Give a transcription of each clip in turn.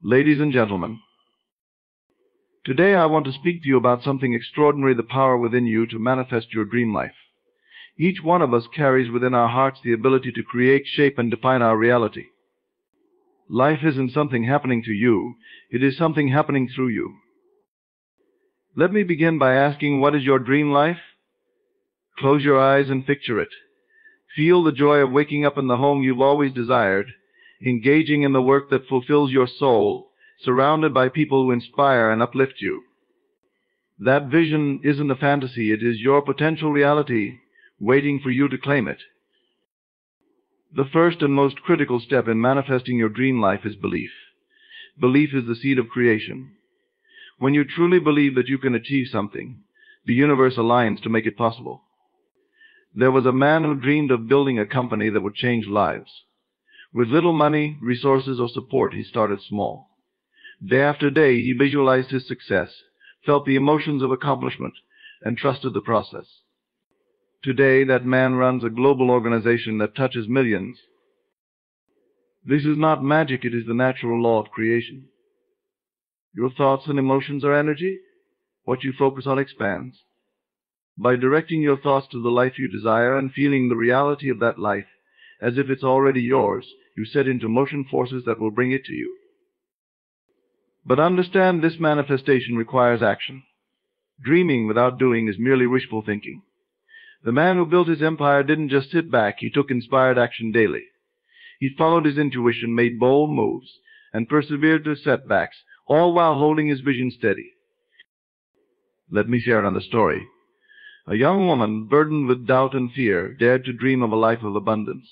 Ladies and gentlemen, today I want to speak to you about something extraordinary, the power within you to manifest your dream life. Each one of us carries within our hearts the ability to create, shape, and define our reality. Life isn't something happening to you, it is something happening through you. Let me begin by asking, what is your dream life? Close your eyes and picture it. Feel the joy of waking up in the home you've always desired, engaging in the work that fulfills your soul, surrounded by people who inspire and uplift you. That vision isn't a fantasy, it is your potential reality waiting for you to claim it. The first and most critical step in manifesting your dream life is belief. Belief is the seed of creation. When you truly believe that you can achieve something, the universe aligns to make it possible. There was a man who dreamed of building a company that would change lives. With little money, resources, or support, he started small. Day after day, he visualized his success, felt the emotions of accomplishment, and trusted the process. Today, that man runs a global organization that touches millions. This is not magic, it is the natural law of creation. Your thoughts and emotions are energy. What you focus on expands. By directing your thoughts to the life you desire and feeling the reality of that life as if it's already yours, you set into motion forces that will bring it to you. But understand, this manifestation requires action. Dreaming without doing is merely wishful thinking. The man who built his empire didn't just sit back, he took inspired action daily. He followed his intuition, made bold moves, and persevered through setbacks, all while holding his vision steady. Let me share another story. A young woman, burdened with doubt and fear, dared to dream of a life of abundance.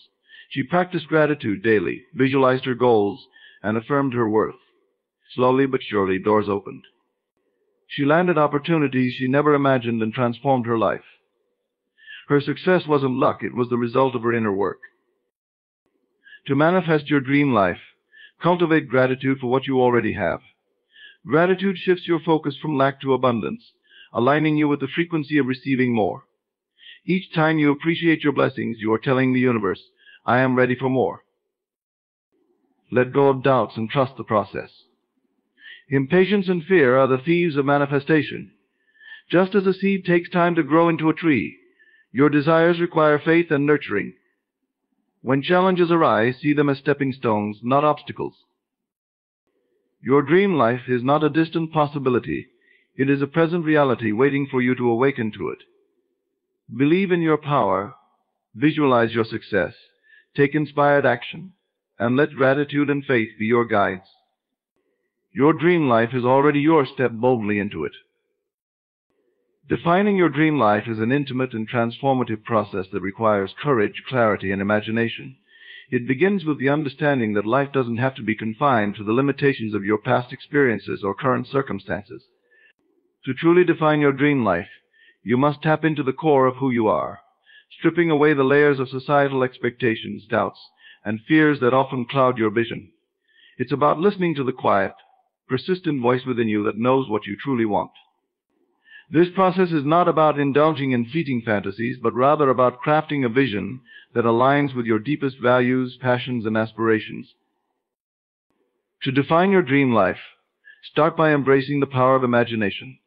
She practiced gratitude daily, visualized her goals, and affirmed her worth. Slowly but surely, doors opened. She landed opportunities she never imagined and transformed her life. Her success wasn't luck, it was the result of her inner work. To manifest your dream life, cultivate gratitude for what you already have. Gratitude shifts your focus from lack to abundance, aligning you with the frequency of receiving more. Each time you appreciate your blessings, you are telling the universe, I am ready for more. Let go of doubts and trust the process. Impatience and fear are the thieves of manifestation. Just as a seed takes time to grow into a tree, your desires require faith and nurturing. When challenges arise, see them as stepping stones, not obstacles. Your dream life is not a distant possibility. It is a present reality waiting for you to awaken to it. Believe in your power, visualize your success, take inspired action, and let gratitude and faith be your guides. Your dream life is already yours. Step boldly into it. Defining your dream life is an intimate and transformative process that requires courage, clarity, and imagination. It begins with the understanding that life doesn't have to be confined to the limitations of your past experiences or current circumstances. To truly define your dream life, you must tap into the core of who you are, stripping away the layers of societal expectations, doubts, and fears that often cloud your vision. It's about listening to the quiet, persistent voice within you that knows what you truly want. This process is not about indulging in fleeting fantasies, but rather about crafting a vision that aligns with your deepest values, passions, and aspirations. To define your dream life, start by embracing the power of imagination.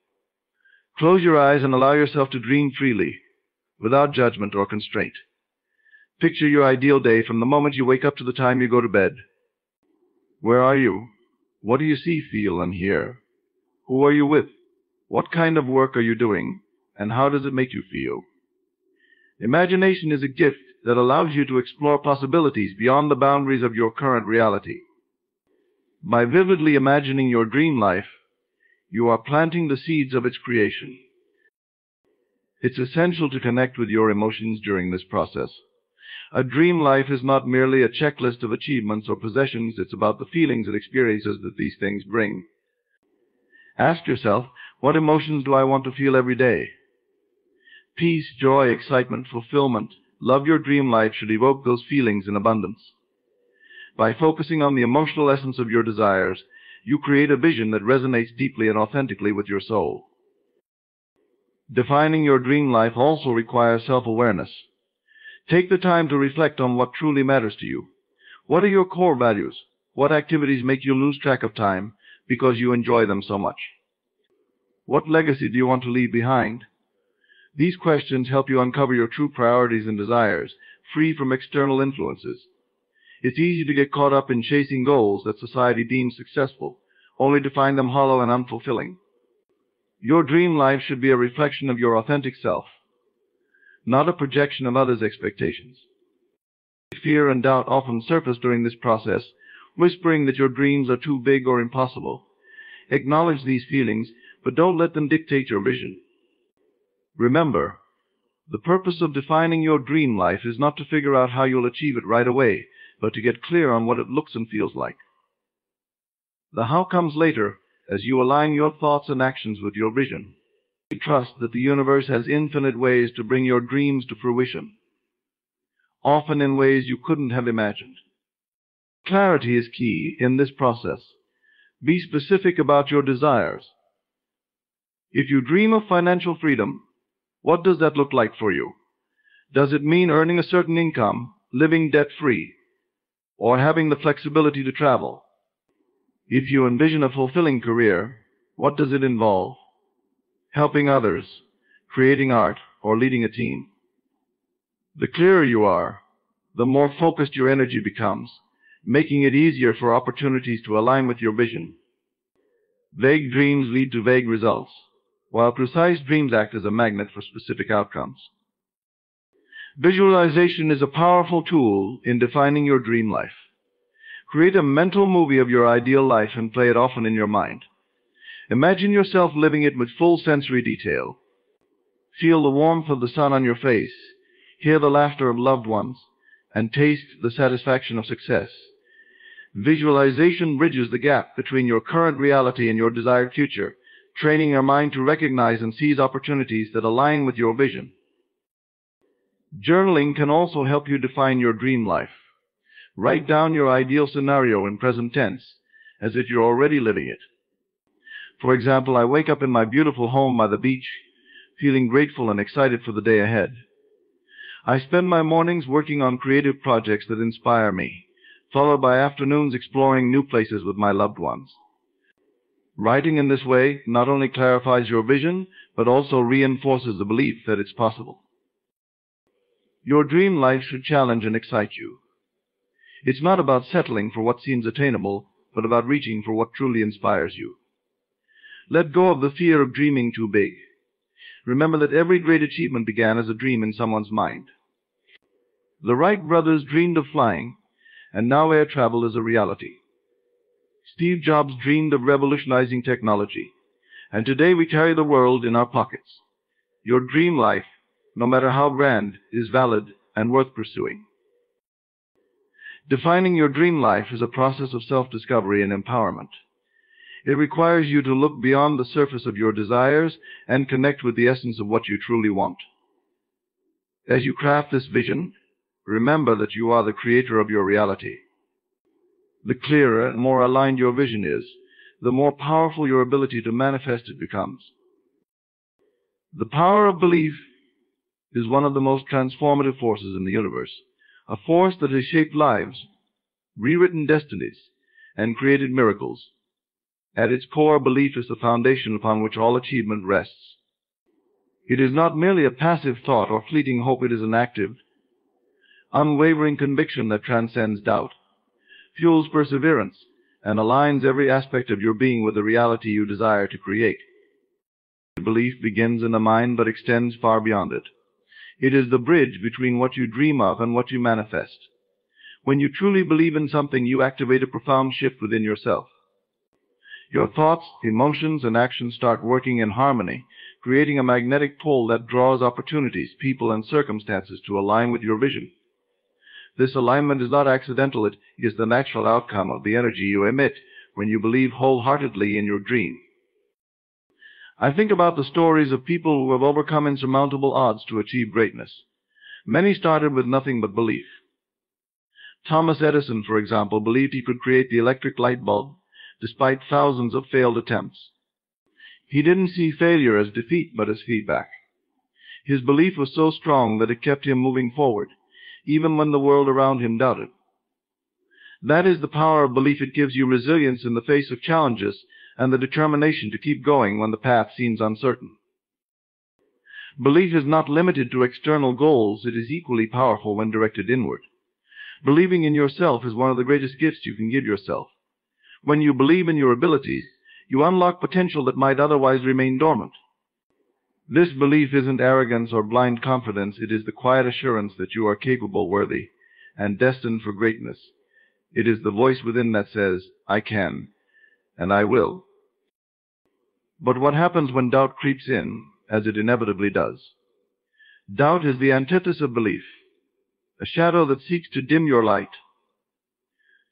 Close your eyes and allow yourself to dream freely, without judgment or constraint. Picture your ideal day from the moment you wake up to the time you go to bed. Where are you? What do you see, feel, and hear? Who are you with? What kind of work are you doing, and how does it make you feel? Imagination is a gift that allows you to explore possibilities beyond the boundaries of your current reality. By vividly imagining your dream life, you are planting the seeds of its creation. It's essential to connect with your emotions during this process. A dream life is not merely a checklist of achievements or possessions, it's about the feelings and experiences that these things bring. Ask yourself, what emotions do I want to feel every day? Peace, joy, excitement, fulfillment. Love. Your dream life should evoke those feelings in abundance. By focusing on the emotional essence of your desires, you create a vision that resonates deeply and authentically with your soul. Defining your dream life also requires self-awareness. Take the time to reflect on what truly matters to you. What are your core values? What activities make you lose track of time because you enjoy them so much? What legacy do you want to leave behind? These questions help you uncover your true priorities and desires, free from external influences. It's easy to get caught up in chasing goals that society deems successful, only to find them hollow and unfulfilling. Your dream life should be a reflection of your authentic self, not a projection of others' expectations. Fear and doubt often surface during this process, whispering that your dreams are too big or impossible. Acknowledge these feelings, but don't let them dictate your vision. Remember, the purpose of defining your dream life is not to figure out how you'll achieve it right away, but to get clear on what it looks and feels like. The how comes later, as you align your thoughts and actions with your vision. Trust that the universe has infinite ways to bring your dreams to fruition, often in ways you couldn't have imagined. Clarity is key in this process. Be specific about your desires. If you dream of financial freedom, what does that look like for you? Does it mean earning a certain income, living debt-free, or having the flexibility to travel? If you envision a fulfilling career, what does it involve? Helping others, creating art, or leading a team? The clearer you are, the more focused your energy becomes, making it easier for opportunities to align with your vision. Vague dreams lead to vague results, while precise dreams act as a magnet for specific outcomes. Visualization is a powerful tool in defining your dream life. Create a mental movie of your ideal life and play it often in your mind. Imagine yourself living it with full sensory detail. Feel the warmth of the sun on your face, hear the laughter of loved ones, and taste the satisfaction of success. Visualization bridges the gap between your current reality and your desired future, training your mind to recognize and seize opportunities that align with your vision. Journaling can also help you define your dream life. Write down your ideal scenario in present tense, as if you're already living it. For example, I wake up in my beautiful home by the beach, feeling grateful and excited for the day ahead. I spend my mornings working on creative projects that inspire me, followed by afternoons exploring new places with my loved ones. Writing in this way not only clarifies your vision, but also reinforces the belief that it's possible. Your dream life should challenge and excite you. It's not about settling for what seems attainable, but about reaching for what truly inspires you. Let go of the fear of dreaming too big. Remember that every great achievement began as a dream in someone's mind. The Wright brothers dreamed of flying, and now air travel is a reality. Steve Jobs dreamed of revolutionizing technology, and today we carry the world in our pockets. Your dream life, no matter how grand, is valid and worth pursuing. Defining your dream life is a process of self-discovery and empowerment. It requires you to look beyond the surface of your desires and connect with the essence of what you truly want. As you craft this vision, remember that you are the creator of your reality. The clearer and more aligned your vision is, the more powerful your ability to manifest it becomes. The power of belief is one of the most transformative forces in the universe, a force that has shaped lives, rewritten destinies, and created miracles. At its core, belief is the foundation upon which all achievement rests. It is not merely a passive thought or fleeting hope, it is an active, unwavering conviction that transcends doubt, fuels perseverance, and aligns every aspect of your being with the reality you desire to create. Belief begins in the mind but extends far beyond it. It is the bridge between what you dream of and what you manifest. When you truly believe in something, you activate a profound shift within yourself. Your thoughts, emotions, and actions start working in harmony, creating a magnetic pull that draws opportunities, people, and circumstances to align with your vision. This alignment is not accidental, it is the natural outcome of the energy you emit when you believe wholeheartedly in your dream. I think about the stories of people who have overcome insurmountable odds to achieve greatness. Many started with nothing but belief. Thomas Edison, for example, believed he could create the electric light bulb despite thousands of failed attempts. He didn't see failure as defeat but as feedback. His belief was so strong that it kept him moving forward, even when the world around him doubted. That is the power of belief. It gives you resilience in the face of challenges and the determination to keep going when the path seems uncertain. Belief is not limited to external goals. It is equally powerful when directed inward. Believing in yourself is one of the greatest gifts you can give yourself. When you believe in your abilities, you unlock potential that might otherwise remain dormant. This belief isn't arrogance or blind confidence. It is the quiet assurance that you are capable, worthy, and destined for greatness. It is the voice within that says, I can, and I will. But what happens when doubt creeps in, as it inevitably does? Doubt is the antithesis of belief, a shadow that seeks to dim your light.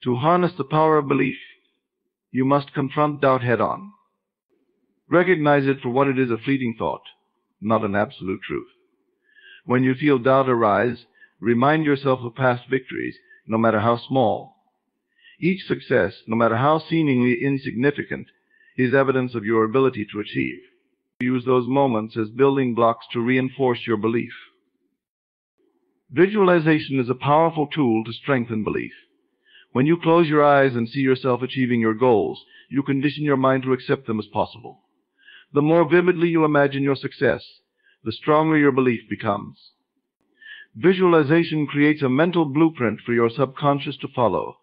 To harness the power of belief, you must confront doubt head-on. Recognize it for what it is, a fleeting thought, not an absolute truth. When you feel doubt arise, remind yourself of past victories, no matter how small. Each success, no matter how seemingly insignificant, is evidence of your ability to achieve. Use those moments as building blocks to reinforce your belief. Visualization is a powerful tool to strengthen belief. When you close your eyes and see yourself achieving your goals, you condition your mind to accept them as possible. The more vividly you imagine your success, the stronger your belief becomes. Visualization creates a mental blueprint for your subconscious to follow,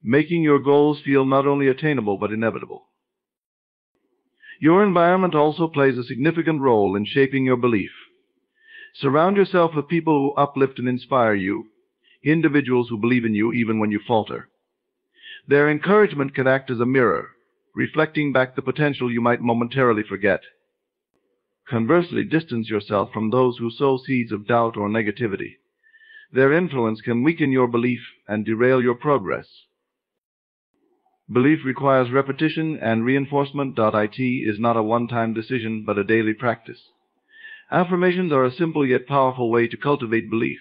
making your goals feel not only attainable but inevitable. Your environment also plays a significant role in shaping your belief. Surround yourself with people who uplift and inspire you, individuals who believe in you even when you falter. Their encouragement can act as a mirror, reflecting back the potential you might momentarily forget. Conversely, distance yourself from those who sow seeds of doubt or negativity. Their influence can weaken your belief and derail your progress. Belief requires repetition, and reinforcement. It is not a one-time decision, but a daily practice. Affirmations are a simple yet powerful way to cultivate belief.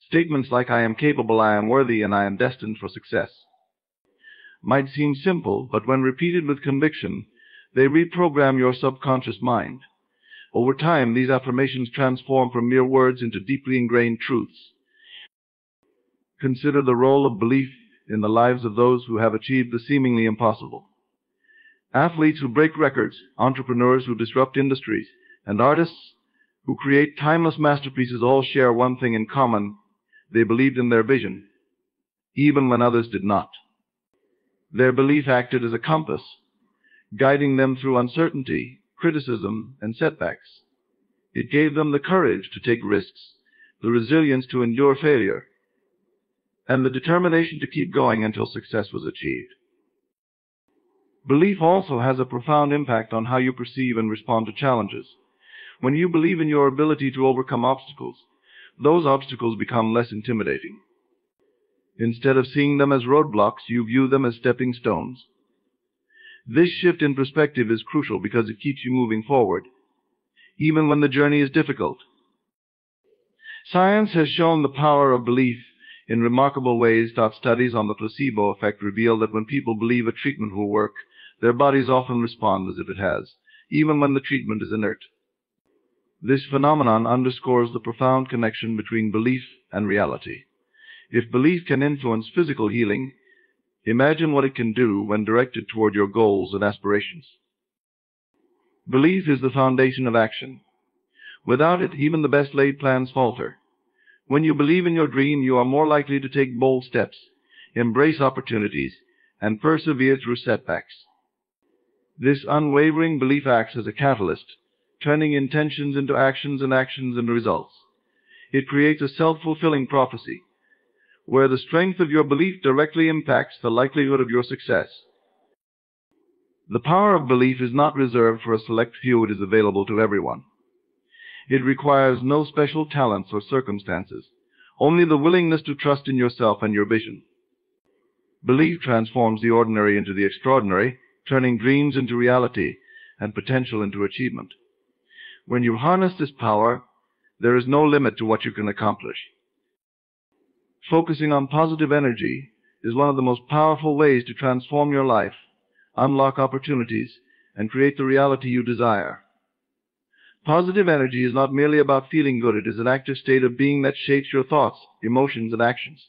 Statements like I am capable, I am worthy, and I am destined for success might seem simple, but when repeated with conviction, they reprogram your subconscious mind. Over time, these affirmations transform from mere words into deeply ingrained truths. Consider the role of belief in the lives of those who have achieved the seemingly impossible. Athletes who break records, entrepreneurs who disrupt industries, and artists who create timeless masterpieces all share one thing in common: they believed in their vision, even when others did not. Their belief acted as a compass, guiding them through uncertainty, criticism, and setbacks. It gave them the courage to take risks, the resilience to endure failure, and the determination to keep going until success was achieved. Belief also has a profound impact on how you perceive and respond to challenges. When you believe in your ability to overcome obstacles, those obstacles become less intimidating. Instead of seeing them as roadblocks, you view them as stepping stones. This shift in perspective is crucial because it keeps you moving forward, even when the journey is difficult. Science has shown the power of belief in remarkable ways. Studies on the placebo effect reveal that when people believe a treatment will work, their bodies often respond as if it has, even when the treatment is inert. This phenomenon underscores the profound connection between belief and reality. If belief can influence physical healing, imagine what it can do when directed toward your goals and aspirations. Belief is the foundation of action. Without it, even the best laid plans falter. When you believe in your dream, you are more likely to take bold steps, embrace opportunities, and persevere through setbacks. This unwavering belief acts as a catalyst, turning intentions into actions and actions into results. It creates a self-fulfilling prophecy, where the strength of your belief directly impacts the likelihood of your success. The power of belief is not reserved for a select few. It is available to everyone. It requires no special talents or circumstances, only the willingness to trust in yourself and your vision. Belief transforms the ordinary into the extraordinary, turning dreams into reality and potential into achievement. When you harness this power, there is no limit to what you can accomplish. Focusing on positive energy is one of the most powerful ways to transform your life, unlock opportunities, and create the reality you desire. Positive energy is not merely about feeling good. It is an active state of being that shapes your thoughts, emotions, and actions.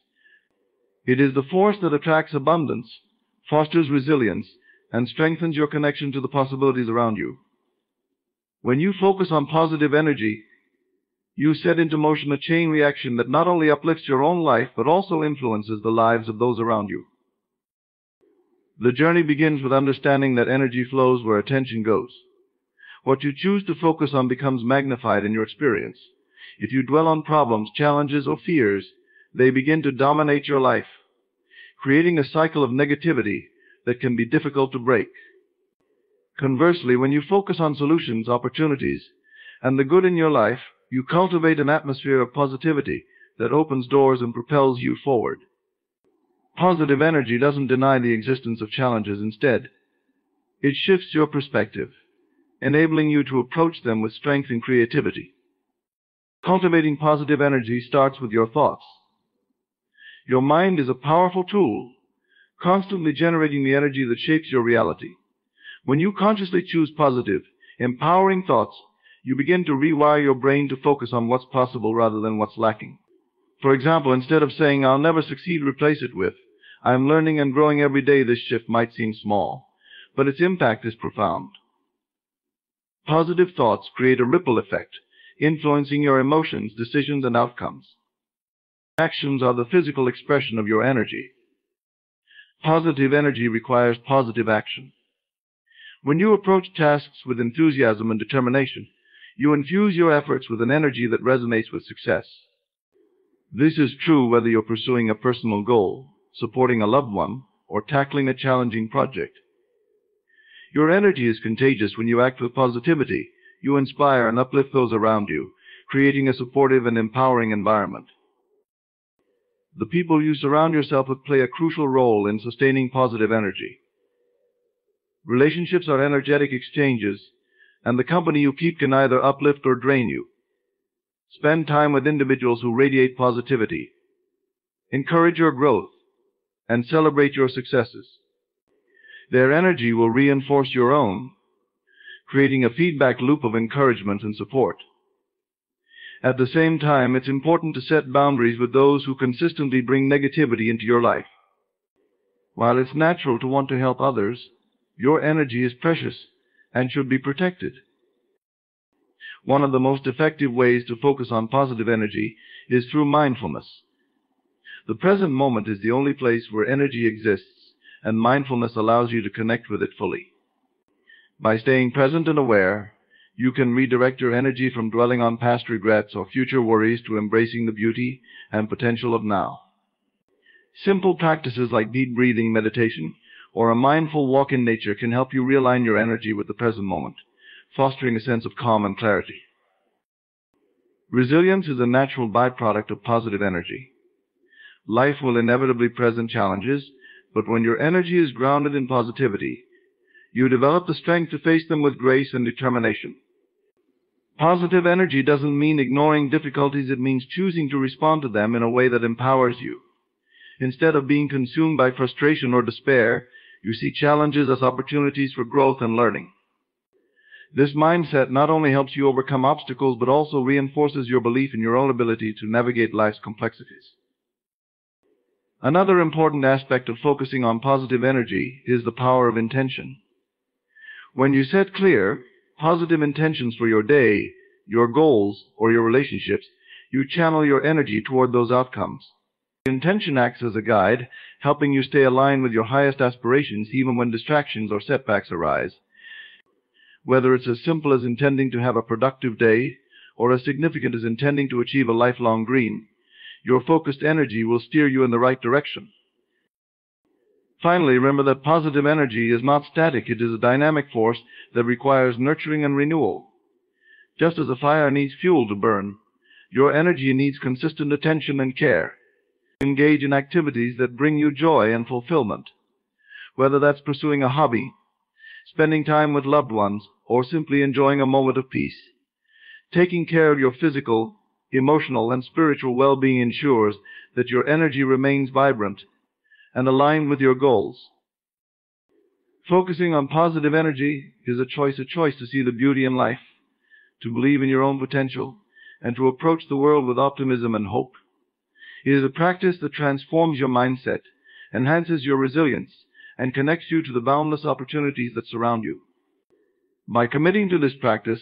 It is the force that attracts abundance, fosters resilience, and strengthens your connection to the possibilities around you. When you focus on positive energy, you set into motion a chain reaction that not only uplifts your own life, but also influences the lives of those around you. The journey begins with understanding that energy flows where attention goes. What you choose to focus on becomes magnified in your experience. If you dwell on problems, challenges, or fears, they begin to dominate your life, creating a cycle of negativity that can be difficult to break. Conversely, when you focus on solutions, opportunities, and the good in your life, you cultivate an atmosphere of positivity that opens doors and propels you forward. Positive energy doesn't deny the existence of challenges. Instead, it shifts your perspective, enabling you to approach them with strength and creativity. Cultivating positive energy starts with your thoughts. Your mind is a powerful tool, constantly generating the energy that shapes your reality. When you consciously choose positive, empowering thoughts, you begin to rewire your brain to focus on what's possible rather than what's lacking. For example, instead of saying, "I'll never succeed," replace it with, "I'm learning and growing every day." This shift might seem small, but its impact is profound. Positive thoughts create a ripple effect, influencing your emotions, decisions, and outcomes. Actions are the physical expression of your energy. Positive energy requires positive action. When you approach tasks with enthusiasm and determination, you infuse your efforts with an energy that resonates with success. This is true whether you're pursuing a personal goal, supporting a loved one, or tackling a challenging project. Your energy is contagious when you act with positivity. You inspire and uplift those around you, creating a supportive and empowering environment. The people you surround yourself with play a crucial role in sustaining positive energy. Relationships are energetic exchanges, and the company you keep can either uplift or drain you. Spend time with individuals who radiate positivity, encourage your growth, and celebrate your successes. Their energy will reinforce your own, creating a feedback loop of encouragement and support. At the same time, it's important to set boundaries with those who consistently bring negativity into your life. While it's natural to want to help others, your energy is precious and should be protected. One of the most effective ways to focus on positive energy is through mindfulness. The present moment is the only place where energy exists, and mindfulness allows you to connect with it fully. By staying present and aware, you can redirect your energy from dwelling on past regrets or future worries to embracing the beauty and potential of now. Simple practices like deep breathing, meditation, or a mindful walk in nature can help you realign your energy with the present moment, fostering a sense of calm and clarity. Resilience is a natural byproduct of positive energy. Life will inevitably present challenges, but when your energy is grounded in positivity, you develop the strength to face them with grace and determination. Positive energy doesn't mean ignoring difficulties. It means choosing to respond to them in a way that empowers you. Instead of being consumed by frustration or despair, you see challenges as opportunities for growth and learning. This mindset not only helps you overcome obstacles, but also reinforces your belief in your own ability to navigate life's complexities. Another important aspect of focusing on positive energy is the power of intention. When you set clear, positive intentions for your day, your goals, or your relationships, you channel your energy toward those outcomes. Intention acts as a guide, helping you stay aligned with your highest aspirations even when distractions or setbacks arise. Whether it's as simple as intending to have a productive day, or as significant as intending to achieve a lifelong dream, your focused energy will steer you in the right direction. Finally, remember that positive energy is not static. It is a dynamic force that requires nurturing and renewal. Just as a fire needs fuel to burn, your energy needs consistent attention and care. Engage in activities that bring you joy and fulfillment, whether that's pursuing a hobby, spending time with loved ones, or simply enjoying a moment of peace. Taking care of your physical, emotional, and spiritual well-being ensures that your energy remains vibrant and aligned with your goals. Focusing on positive energy is a choice to see the beauty in life, to believe in your own potential, and to approach the world with optimism and hope. It is a practice that transforms your mindset, enhances your resilience, and connects you to the boundless opportunities that surround you. By committing to this practice,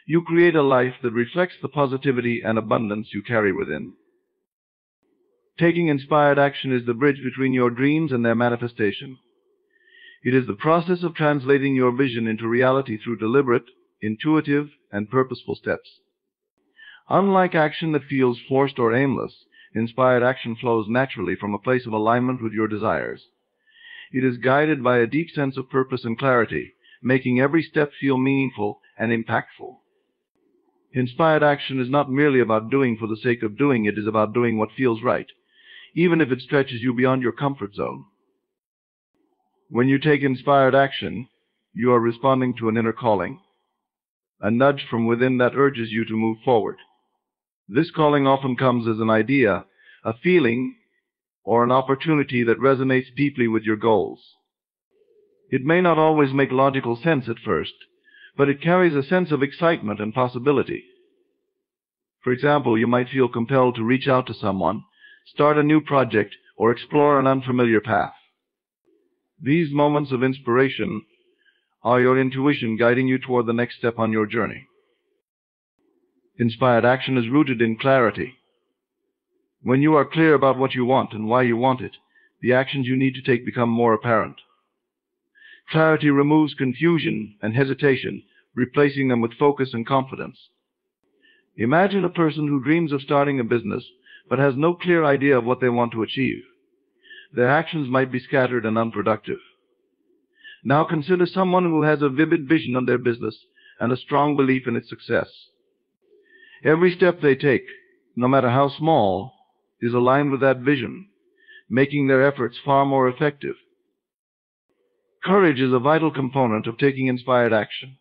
you create a life that reflects the positivity and abundance you carry within. Taking inspired action is the bridge between your dreams and their manifestation. It is the process of translating your vision into reality through deliberate, intuitive, and purposeful steps. Unlike action that feels forced or aimless, inspired action flows naturally from a place of alignment with your desires. It is guided by a deep sense of purpose and clarity, making every step feel meaningful and impactful. Inspired action is not merely about doing for the sake of doing, it is about doing what feels right, even if it stretches you beyond your comfort zone. When you take inspired action, you are responding to an inner calling, a nudge from within that urges you to move forward. This calling often comes as an idea, a feeling, or an opportunity that resonates deeply with your goals. It may not always make logical sense at first, but it carries a sense of excitement and possibility. For example, you might feel compelled to reach out to someone, start a new project, or explore an unfamiliar path. These moments of inspiration are your intuition guiding you toward the next step on your journey. Inspired action is rooted in clarity. When you are clear about what you want and why you want it, the actions you need to take become more apparent. Clarity removes confusion and hesitation, replacing them with focus and confidence. Imagine a person who dreams of starting a business but has no clear idea of what they want to achieve. Their actions might be scattered and unproductive. Now consider someone who has a vivid vision of their business and a strong belief in its success. Every step they take, no matter how small, is aligned with that vision, making their efforts far more effective. Courage is a vital component of taking inspired action.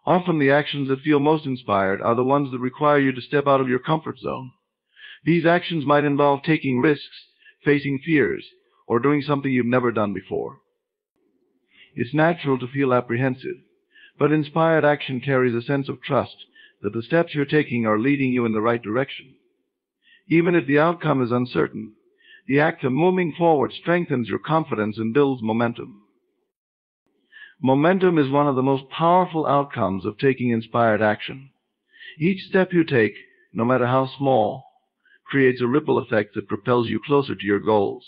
Often the actions that feel most inspired are the ones that require you to step out of your comfort zone. These actions might involve taking risks, facing fears, or doing something you've never done before. It's natural to feel apprehensive, but inspired action carries a sense of trust that the steps you're taking are leading you in the right direction. Even if the outcome is uncertain, the act of moving forward strengthens your confidence and builds momentum. Momentum is one of the most powerful outcomes of taking inspired action. Each step you take, no matter how small, creates a ripple effect that propels you closer to your goals.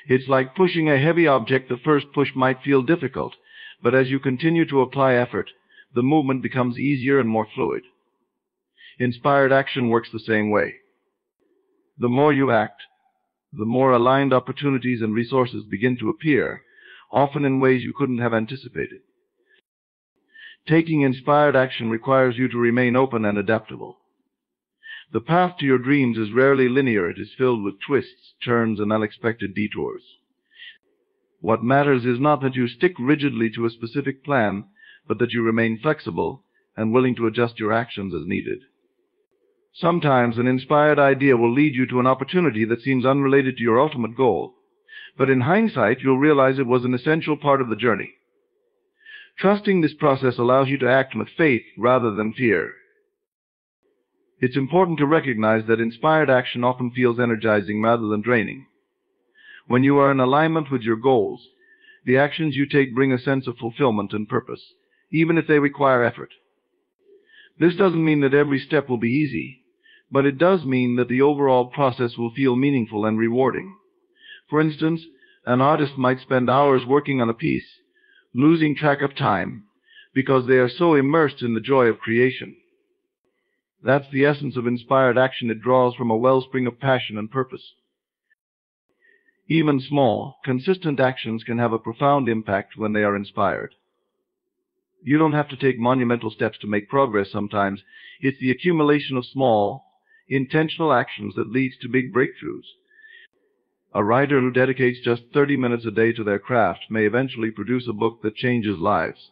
It's like pushing a heavy object. The first push might feel difficult, but as you continue to apply effort, the movement becomes easier and more fluid. Inspired action works the same way. The more you act, the more aligned opportunities and resources begin to appear, often in ways you couldn't have anticipated. Taking inspired action requires you to remain open and adaptable. The path to your dreams is rarely linear. It is filled with twists, turns, and unexpected detours. What matters is not that you stick rigidly to a specific plan, but that you remain flexible and willing to adjust your actions as needed. Sometimes an inspired idea will lead you to an opportunity that seems unrelated to your ultimate goal, but in hindsight you'll realize it was an essential part of the journey. Trusting this process allows you to act with faith rather than fear. It's important to recognize that inspired action often feels energizing rather than draining. When you are in alignment with your goals, the actions you take bring a sense of fulfillment and purpose, even if they require effort. This doesn't mean that every step will be easy, but it does mean that the overall process will feel meaningful and rewarding. For instance, an artist might spend hours working on a piece, losing track of time, because they are so immersed in the joy of creation. That's the essence of inspired action. It draws from a wellspring of passion and purpose. Even small, consistent actions can have a profound impact when they are inspired. You don't have to take monumental steps to make progress sometimes. It's the accumulation of small, intentional actions that leads to big breakthroughs. A writer who dedicates just 30 minutes a day to their craft may eventually produce a book that changes lives.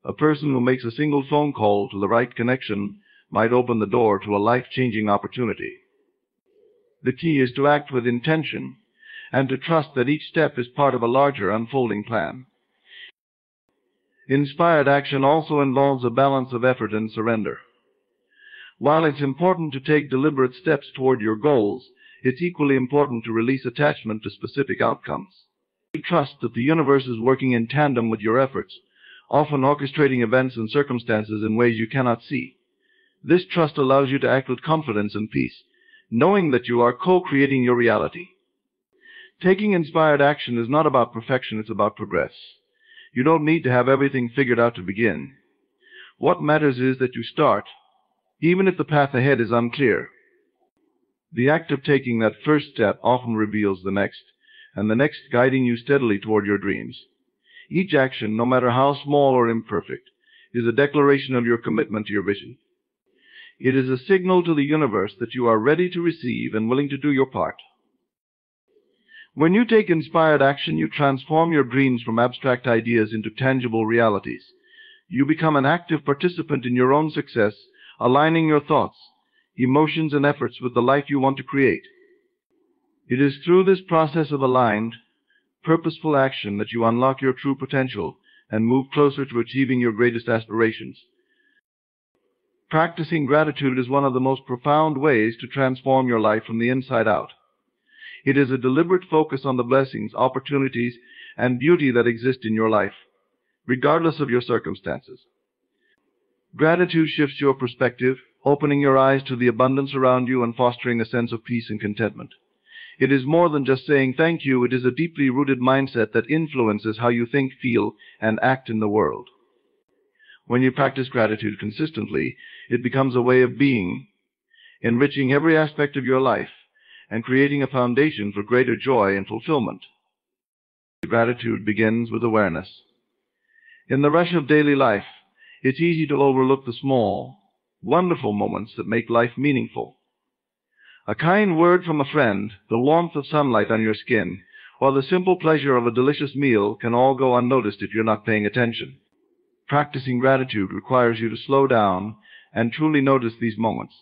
A person who makes a single phone call to the right connection might open the door to a life-changing opportunity. The key is to act with intention and to trust that each step is part of a larger unfolding plan. Inspired action also involves a balance of effort and surrender. While it's important to take deliberate steps toward your goals, it's equally important to release attachment to specific outcomes. You trust that the universe is working in tandem with your efforts, often orchestrating events and circumstances in ways you cannot see. This trust allows you to act with confidence and peace, knowing that you are co-creating your reality. Taking inspired action is not about perfection, it's about progress. You don't need to have everything figured out to begin. What matters is that you start, even if the path ahead is unclear. The act of taking that first step often reveals the next, and the next guiding you steadily toward your dreams. Each action, no matter how small or imperfect, is a declaration of your commitment to your vision. It is a signal to the universe that you are ready to receive and willing to do your part. When you take inspired action, you transform your dreams from abstract ideas into tangible realities. You become an active participant in your own success, aligning your thoughts, emotions, and efforts with the life you want to create. It is through this process of aligned, purposeful action that you unlock your true potential and move closer to achieving your greatest aspirations. Practicing gratitude is one of the most profound ways to transform your life from the inside out. It is a deliberate focus on the blessings, opportunities, and beauty that exist in your life, regardless of your circumstances. Gratitude shifts your perspective, opening your eyes to the abundance around you and fostering a sense of peace and contentment. It is more than just saying thank you. It is a deeply rooted mindset that influences how you think, feel, and act in the world. When you practice gratitude consistently, it becomes a way of being, enriching every aspect of your life and creating a foundation for greater joy and fulfillment. Gratitude begins with awareness. In the rush of daily life, it's easy to overlook the small, wonderful moments that make life meaningful. A kind word from a friend, the warmth of sunlight on your skin, or the simple pleasure of a delicious meal can all go unnoticed if you're not paying attention. Practicing gratitude requires you to slow down and truly notice these moments.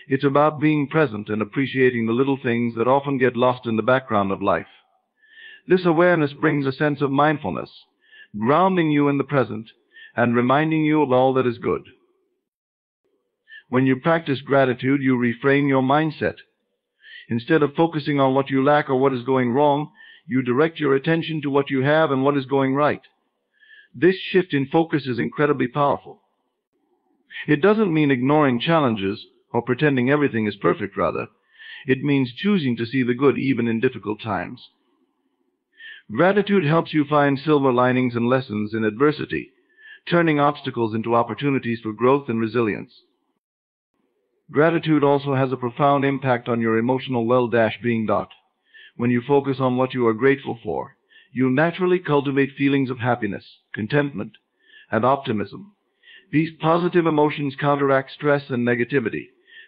It's about being present and appreciating the little things that often get lost in the background of life. This awareness brings a sense of mindfulness, grounding you in the present and reminding you of all that is good. When you practice gratitude, you reframe your mindset. Instead of focusing on what you lack or what is going wrong, you direct your attention to what you have and what is going right. This shift in focus is incredibly powerful. It doesn't mean ignoring challenges or pretending everything is perfect, rather. It means choosing to see the good even in difficult times. Gratitude helps you find silver linings and lessons in adversity, turning obstacles into opportunities for growth and resilience. Gratitude also has a profound impact on your emotional well-being. When you focus on what you are grateful for, you naturally cultivate feelings of happiness, contentment, and optimism. These positive emotions counteract stress and negativity,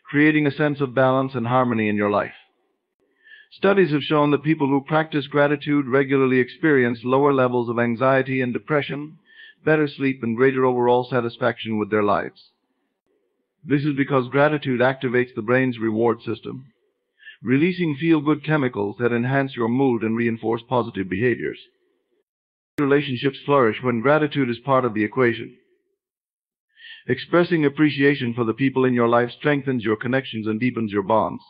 creating a sense of balance and harmony in your life. Studies have shown that people who practice gratitude regularly experience lower levels of anxiety and depression, better sleep, and greater overall satisfaction with their lives. This is because gratitude activates the brain's reward system, releasing feel-good chemicals that enhance your mood and reinforce positive behaviors. Relationships flourish when gratitude is part of the equation. Expressing appreciation for the people in your life strengthens your connections and deepens your bonds.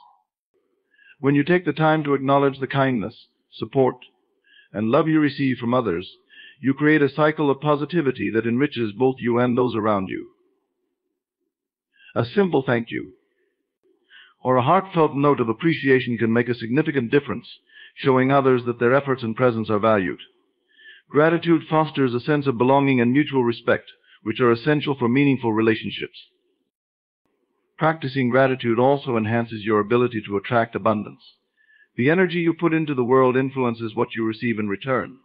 When you take the time to acknowledge the kindness, support, and love you receive from others, you create a cycle of positivity that enriches both you and those around you. A simple thank you or a heartfelt note of appreciation can make a significant difference, showing others that their efforts and presence are valued. Gratitude fosters a sense of belonging and mutual respect, which are essential for meaningful relationships. Practicing gratitude also enhances your ability to attract abundance. The energy you put into the world influences what you receive in return.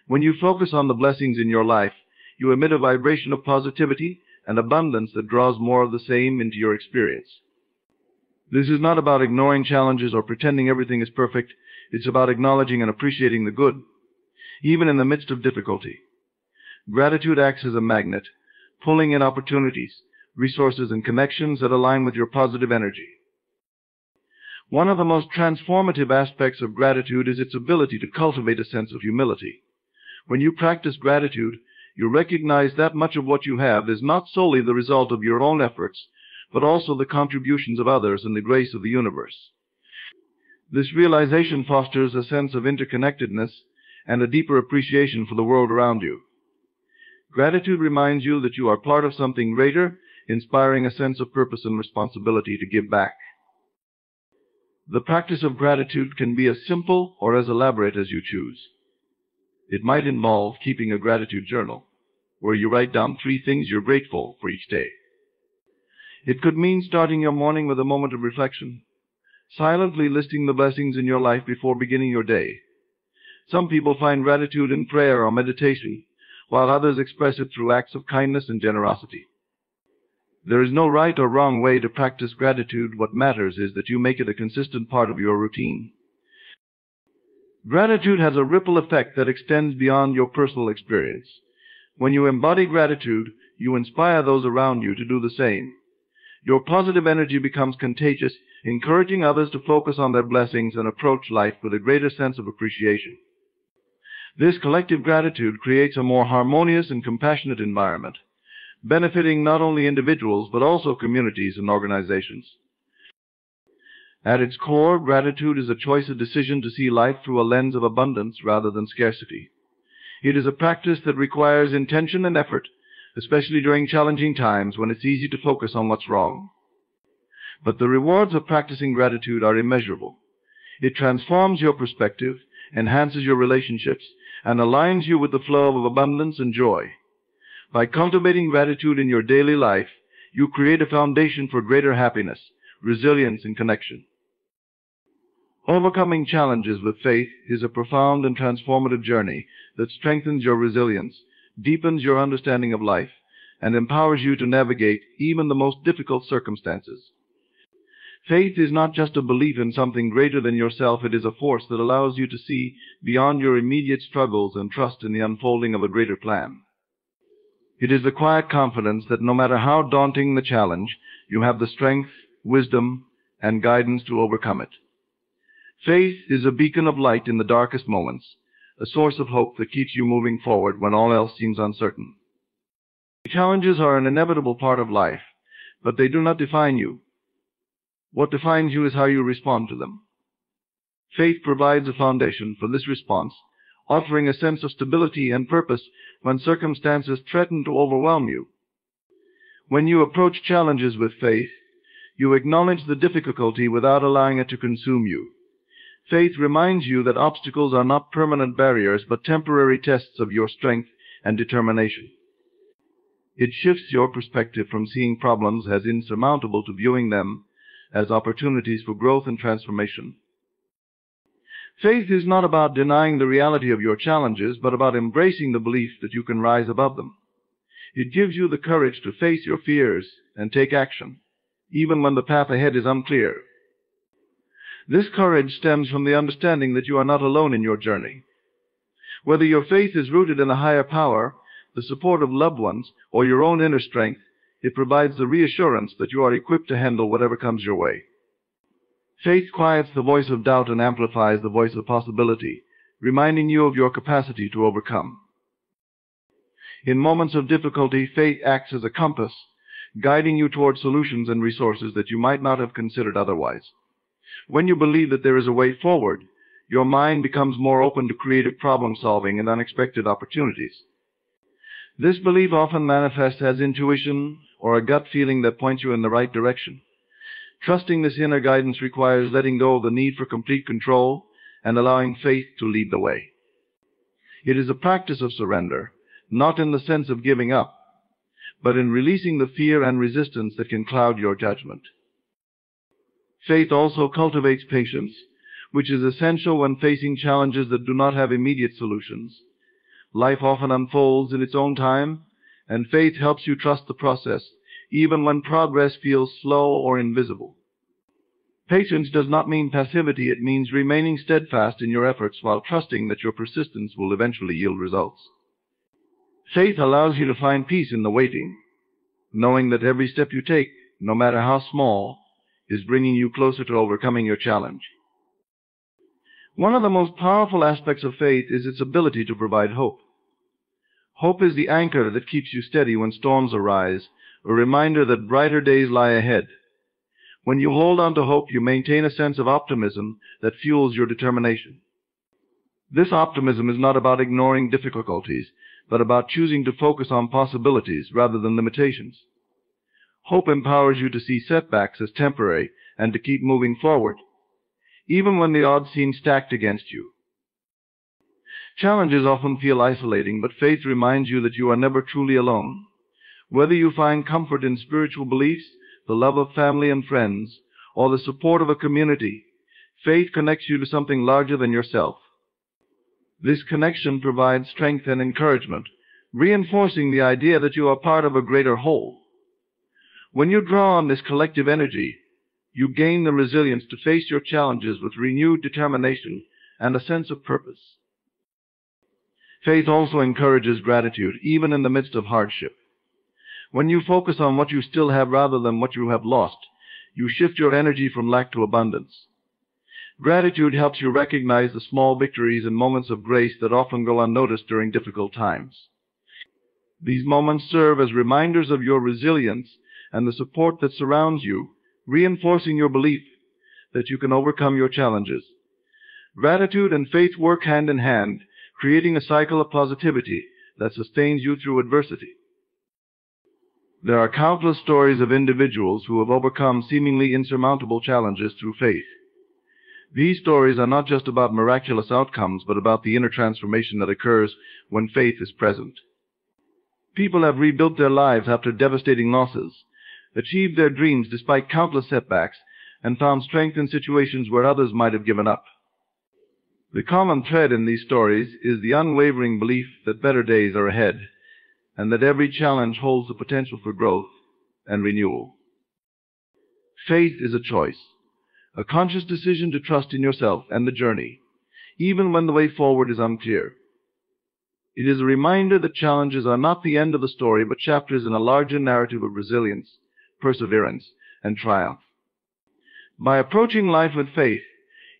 When you focus on the blessings in your life, you emit a vibration of positivity and abundance that draws more of the same into your experience. This is not about ignoring challenges or pretending everything is perfect. It's about acknowledging and appreciating the good, even in the midst of difficulty. Gratitude acts as a magnet, pulling in opportunities, resources, and connections that align with your positive energy. One of the most transformative aspects of gratitude is its ability to cultivate a sense of humility. When you practice gratitude, you recognize that much of what you have is not solely the result of your own efforts, but also the contributions of others and the grace of the universe. This realization fosters a sense of interconnectedness and a deeper appreciation for the world around you. Gratitude reminds you that you are part of something greater, inspiring a sense of purpose and responsibility to give back. The practice of gratitude can be as simple or as elaborate as you choose. It might involve keeping a gratitude journal, where you write down 3 things you're grateful for each day. It could mean starting your morning with a moment of reflection, silently listing the blessings in your life before beginning your day. Some people find gratitude in prayer or meditation, while others express it through acts of kindness and generosity. There is no right or wrong way to practice gratitude. What matters is that you make it a consistent part of your routine. Gratitude has a ripple effect that extends beyond your personal experience. When you embody gratitude, you inspire those around you to do the same. Your positive energy becomes contagious, encouraging others to focus on their blessings and approach life with a greater sense of appreciation. This collective gratitude creates a more harmonious and compassionate environment, benefiting not only individuals but also communities and organizations. At its core, gratitude is a choice, a decision to see life through a lens of abundance rather than scarcity. It is a practice that requires intention and effort, especially during challenging times when it's easy to focus on what's wrong. But the rewards of practicing gratitude are immeasurable. It transforms your perspective, enhances your relationships, and aligns you with the flow of abundance and joy. By cultivating gratitude in your daily life, you create a foundation for greater happiness, resilience, and connection. Overcoming challenges with faith is a profound and transformative journey that strengthens your resilience, deepens your understanding of life, and empowers you to navigate even the most difficult circumstances. Faith is not just a belief in something greater than yourself. It is a force that allows you to see beyond your immediate struggles and trust in the unfolding of a greater plan. It is the quiet confidence that no matter how daunting the challenge, you have the strength, wisdom, and guidance to overcome it. Faith is a beacon of light in the darkest moments, a source of hope that keeps you moving forward when all else seems uncertain. Challenges are an inevitable part of life, but they do not define you. What defines you is how you respond to them. Faith provides a foundation for this response, offering a sense of stability and purpose when circumstances threaten to overwhelm you. When you approach challenges with faith, you acknowledge the difficulty without allowing it to consume you. Faith reminds you that obstacles are not permanent barriers, but temporary tests of your strength and determination. It shifts your perspective from seeing problems as insurmountable to viewing them as opportunities for growth and transformation. Faith is not about denying the reality of your challenges, but about embracing the belief that you can rise above them. It gives you the courage to face your fears and take action, even when the path ahead is unclear. This courage stems from the understanding that you are not alone in your journey. Whether your faith is rooted in a higher power, the support of loved ones, or your own inner strength, it provides the reassurance that you are equipped to handle whatever comes your way. Faith quiets the voice of doubt and amplifies the voice of possibility, reminding you of your capacity to overcome. In moments of difficulty, faith acts as a compass, guiding you toward solutions and resources that you might not have considered otherwise. When you believe that there is a way forward, your mind becomes more open to creative problem-solving and unexpected opportunities. This belief often manifests as intuition or a gut feeling that points you in the right direction. Trusting this inner guidance requires letting go of the need for complete control and allowing faith to lead the way. It is a practice of surrender, not in the sense of giving up, but in releasing the fear and resistance that can cloud your judgment. Faith also cultivates patience, which is essential when facing challenges that do not have immediate solutions. Life often unfolds in its own time, and faith helps you trust the process, even when progress feels slow or invisible. Patience does not mean passivity. It means remaining steadfast in your efforts while trusting that your persistence will eventually yield results. Faith allows you to find peace in the waiting, knowing that every step you take, no matter how small, is bringing you closer to overcoming your challenge. One of the most powerful aspects of faith is its ability to provide hope. Hope is the anchor that keeps you steady when storms arise, a reminder that brighter days lie ahead. When you hold on to hope, you maintain a sense of optimism that fuels your determination. This optimism is not about ignoring difficulties, but about choosing to focus on possibilities rather than limitations. Hope empowers you to see setbacks as temporary and to keep moving forward, even when the odds seem stacked against you. Challenges often feel isolating, but faith reminds you that you are never truly alone. Whether you find comfort in spiritual beliefs, the love of family and friends, or the support of a community, faith connects you to something larger than yourself. This connection provides strength and encouragement, reinforcing the idea that you are part of a greater whole. When you draw on this collective energy, you gain the resilience to face your challenges with renewed determination and a sense of purpose. Faith also encourages gratitude, even in the midst of hardship. When you focus on what you still have rather than what you have lost, you shift your energy from lack to abundance. Gratitude helps you recognize the small victories and moments of grace that often go unnoticed during difficult times. These moments serve as reminders of your resilience and the support that surrounds you, reinforcing your belief that you can overcome your challenges. Gratitude and faith work hand in hand, creating a cycle of positivity that sustains you through adversity. There are countless stories of individuals who have overcome seemingly insurmountable challenges through faith. These stories are not just about miraculous outcomes, but about the inner transformation that occurs when faith is present. People have rebuilt their lives after devastating losses, achieved their dreams despite countless setbacks, and found strength in situations where others might have given up. The common thread in these stories is the unwavering belief that better days are ahead, and that every challenge holds the potential for growth and renewal. Faith is a choice, a conscious decision to trust in yourself and the journey, even when the way forward is unclear. It is a reminder that challenges are not the end of the story, but chapters in a larger narrative of resilience, perseverance, and triumph. By approaching life with faith,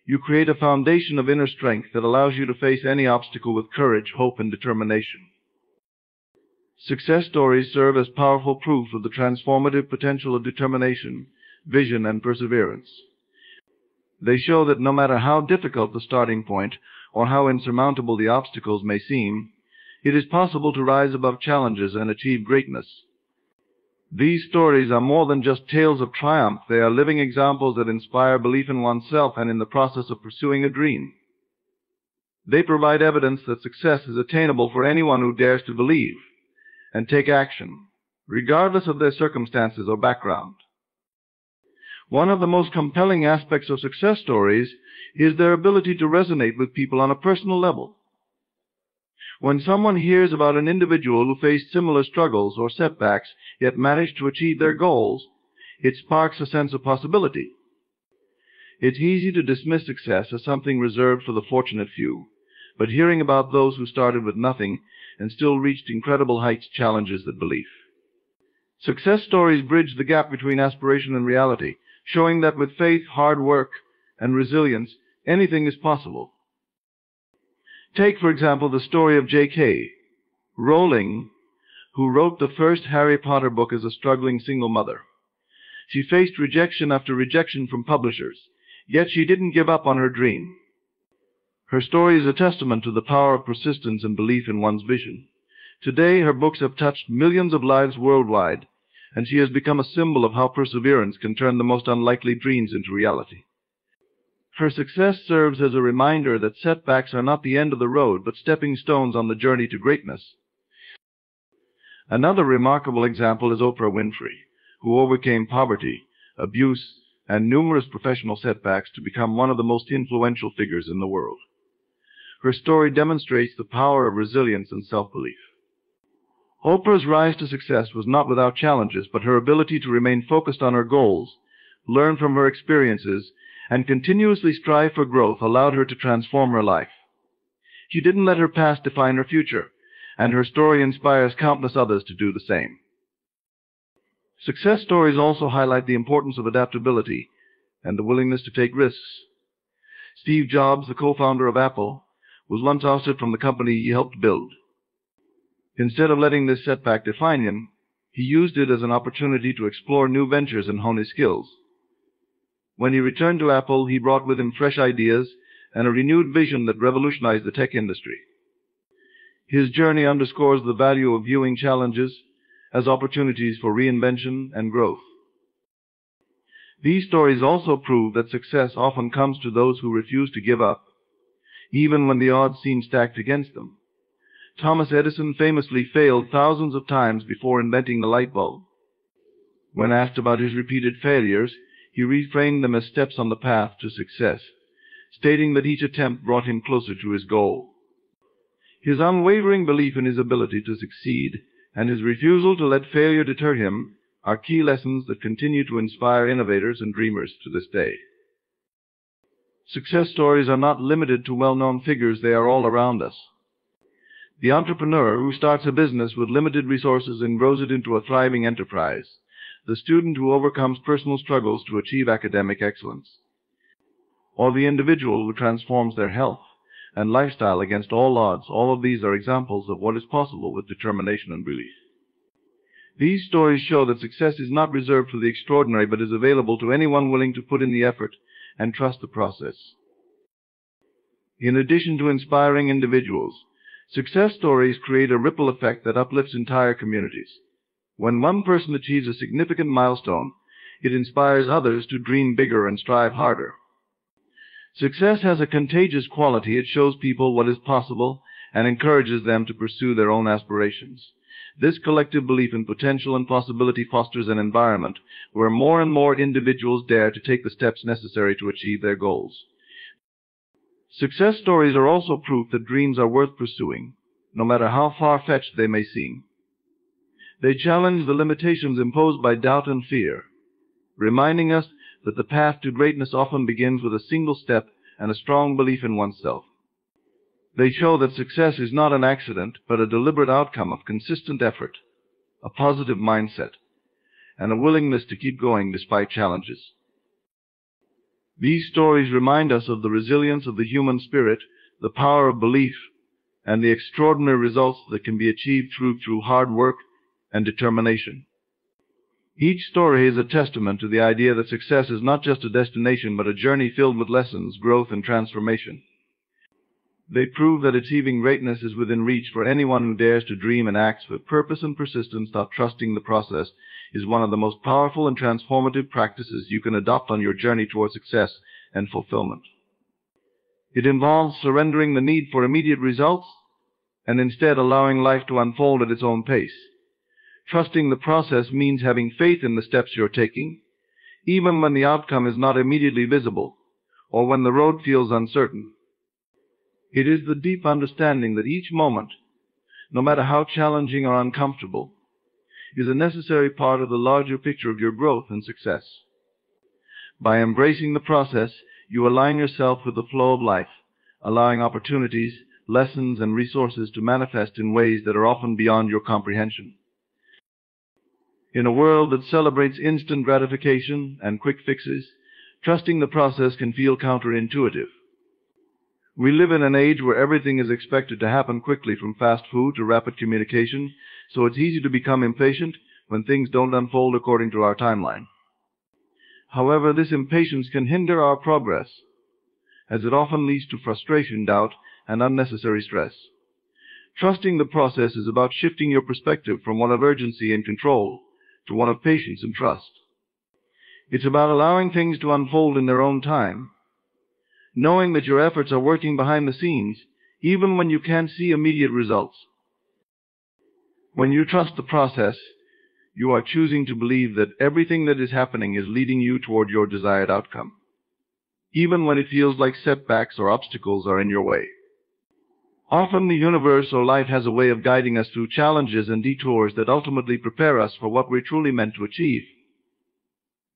you create a foundation of inner strength that allows you to face any obstacle with courage, hope, and determination. Success stories serve as powerful proof of the transformative potential of determination, vision, and perseverance. They show that no matter how difficult the starting point or how insurmountable the obstacles may seem, it is possible to rise above challenges and achieve greatness. These stories are more than just tales of triumph. They are living examples that inspire belief in oneself and in the process of pursuing a dream. They provide evidence that success is attainable for anyone who dares to believe and take action, regardless of their circumstances or background. One of the most compelling aspects of success stories is their ability to resonate with people on a personal level. When someone hears about an individual who faced similar struggles or setbacks yet managed to achieve their goals, it sparks a sense of possibility. It's easy to dismiss success as something reserved for the fortunate few, but hearing about those who started with nothing and still reached incredible heights challenges that belief. Success stories bridge the gap between aspiration and reality, showing that with faith, hard work, and resilience, anything is possible. Take, for example, the story of J.K. Rowling, who wrote the first Harry Potter book as a struggling single mother. She faced rejection after rejection from publishers, yet she didn't give up on her dream. Her story is a testament to the power of persistence and belief in one's vision. Today, her books have touched millions of lives worldwide, and she has become a symbol of how perseverance can turn the most unlikely dreams into reality. Her success serves as a reminder that setbacks are not the end of the road, but stepping stones on the journey to greatness. Another remarkable example is Oprah Winfrey, who overcame poverty, abuse, and numerous professional setbacks to become one of the most influential figures in the world. Her story demonstrates the power of resilience and self-belief. Oprah's rise to success was not without challenges, but her ability to remain focused on her goals, learn from her experiences, and continuously strive for growth allowed her to transform her life. She didn't let her past define her future, and her story inspires countless others to do the same. Success stories also highlight the importance of adaptability and the willingness to take risks. Steve Jobs, the co-founder of Apple, was once ousted from the company he helped build. Instead of letting this setback define him, He used it as an opportunity to explore new ventures and hone his skills. When he returned to Apple, he brought with him fresh ideas and a renewed vision that revolutionized the tech industry. His journey underscores the value of viewing challenges as opportunities for reinvention and growth. These stories also prove that success often comes to those who refuse to give up, even when the odds seem stacked against them. Thomas Edison famously failed thousands of times before inventing the light bulb. When asked about his repeated failures, he reframed them as steps on the path to success, stating that each attempt brought him closer to his goal. His unwavering belief in his ability to succeed and his refusal to let failure deter him are key lessons that continue to inspire innovators and dreamers to this day. Success stories are not limited to well-known figures, they are all around us. The entrepreneur who starts a business with limited resources and grows it into a thriving enterprise. The student who overcomes personal struggles to achieve academic excellence. Or the individual who transforms their health and lifestyle against all odds. All of these are examples of what is possible with determination and belief. These stories show that success is not reserved for the extraordinary, but is available to anyone willing to put in the effort and trust the process. In addition to inspiring individuals, success stories create a ripple effect that uplifts entire communities. When one person achieves a significant milestone, it inspires others to dream bigger and strive harder. Success has a contagious quality. It shows people what is possible and encourages them to pursue their own aspirations. This collective belief in potential and possibility fosters an environment where more and more individuals dare to take the steps necessary to achieve their goals. Success stories are also proof that dreams are worth pursuing, no matter how far-fetched they may seem. They challenge the limitations imposed by doubt and fear, reminding us that the path to greatness often begins with a single step and a strong belief in oneself. They show that success is not an accident, but a deliberate outcome of consistent effort, a positive mindset, and a willingness to keep going despite challenges. These stories remind us of the resilience of the human spirit, the power of belief, and the extraordinary results that can be achieved through hard work and determination. Each story is a testament to the idea that success is not just a destination, but a journey filled with lessons, growth, and transformation. They prove that achieving greatness is within reach for anyone who dares to dream and acts with purpose and persistence. Trusting the process is one of the most powerful and transformative practices you can adopt on your journey toward success and fulfillment. It involves surrendering the need for immediate results and instead allowing life to unfold at its own pace. Trusting the process means having faith in the steps you're taking, even when the outcome is not immediately visible or when the road feels uncertain. It is the deep understanding that each moment, no matter how challenging or uncomfortable, is a necessary part of the larger picture of your growth and success. By embracing the process, you align yourself with the flow of life, allowing opportunities, lessons, and resources to manifest in ways that are often beyond your comprehension. In a world that celebrates instant gratification and quick fixes, trusting the process can feel counterintuitive. We live in an age where everything is expected to happen quickly, from fast food to rapid communication, so it's easy to become impatient when things don't unfold according to our timeline. However, this impatience can hinder our progress, as it often leads to frustration, doubt, and unnecessary stress. Trusting the process is about shifting your perspective from one of urgency and control to one of patience and trust. It's about allowing things to unfold in their own time, knowing that your efforts are working behind the scenes, even when you can't see immediate results. When you trust the process, you are choosing to believe that everything that is happening is leading you toward your desired outcome, even when it feels like setbacks or obstacles are in your way. Often the universe or life has a way of guiding us through challenges and detours that ultimately prepare us for what we're truly meant to achieve.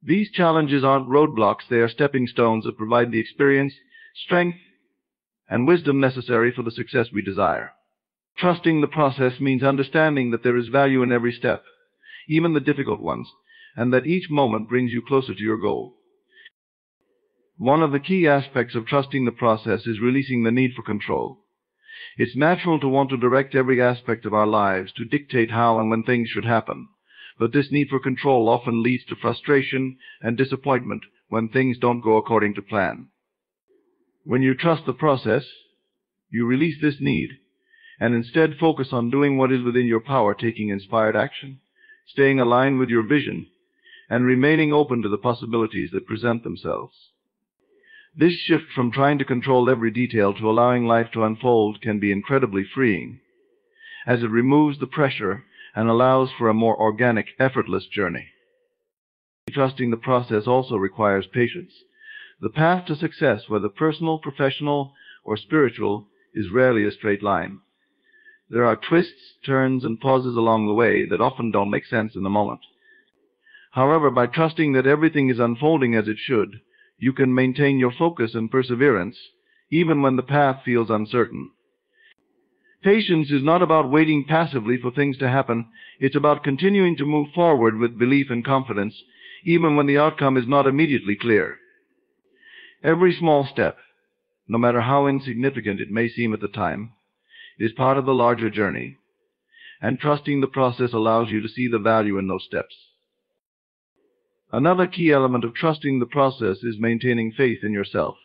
These challenges aren't roadblocks, they are stepping stones that provide the experience, strength, and wisdom necessary for the success we desire. Trusting the process means understanding that there is value in every step, even the difficult ones, and that each moment brings you closer to your goal. One of the key aspects of trusting the process is releasing the need for control. It's natural to want to direct every aspect of our lives, to dictate how and when things should happen. but this need for control often leads to frustration and disappointment when things don't go according to plan. When you trust the process, you release this need and instead focus on doing what is within your power, taking inspired action, staying aligned with your vision, and remaining open to the possibilities that present themselves. This shift from trying to control every detail to allowing life to unfold can be incredibly freeing, as it removes the pressure and allows for a more organic, effortless journey. Trusting the process also requires patience. The path to success, whether personal, professional, or spiritual, is rarely a straight line. There are twists, turns, and pauses along the way that often don't make sense in the moment. However, by trusting that everything is unfolding as it should, you can maintain your focus and perseverance, even when the path feels uncertain. Patience is not about waiting passively for things to happen. It's about continuing to move forward with belief and confidence, even when the outcome is not immediately clear. Every small step, no matter how insignificant it may seem at the time, is part of the larger journey, and trusting the process allows you to see the value in those steps. Another key element of trusting the process is maintaining faith in yourself.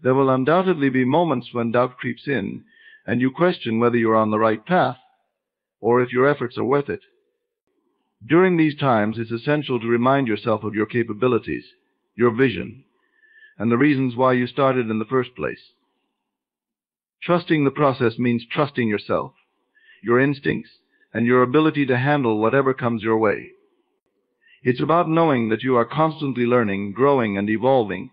There will undoubtedly be moments when doubt creeps in, and you question whether you're on the right path, or if your efforts are worth it. During these times, it's essential to remind yourself of your capabilities, your vision, and the reasons why you started in the first place. Trusting the process means trusting yourself, your instincts, and your ability to handle whatever comes your way. It's about knowing that you are constantly learning, growing, and evolving,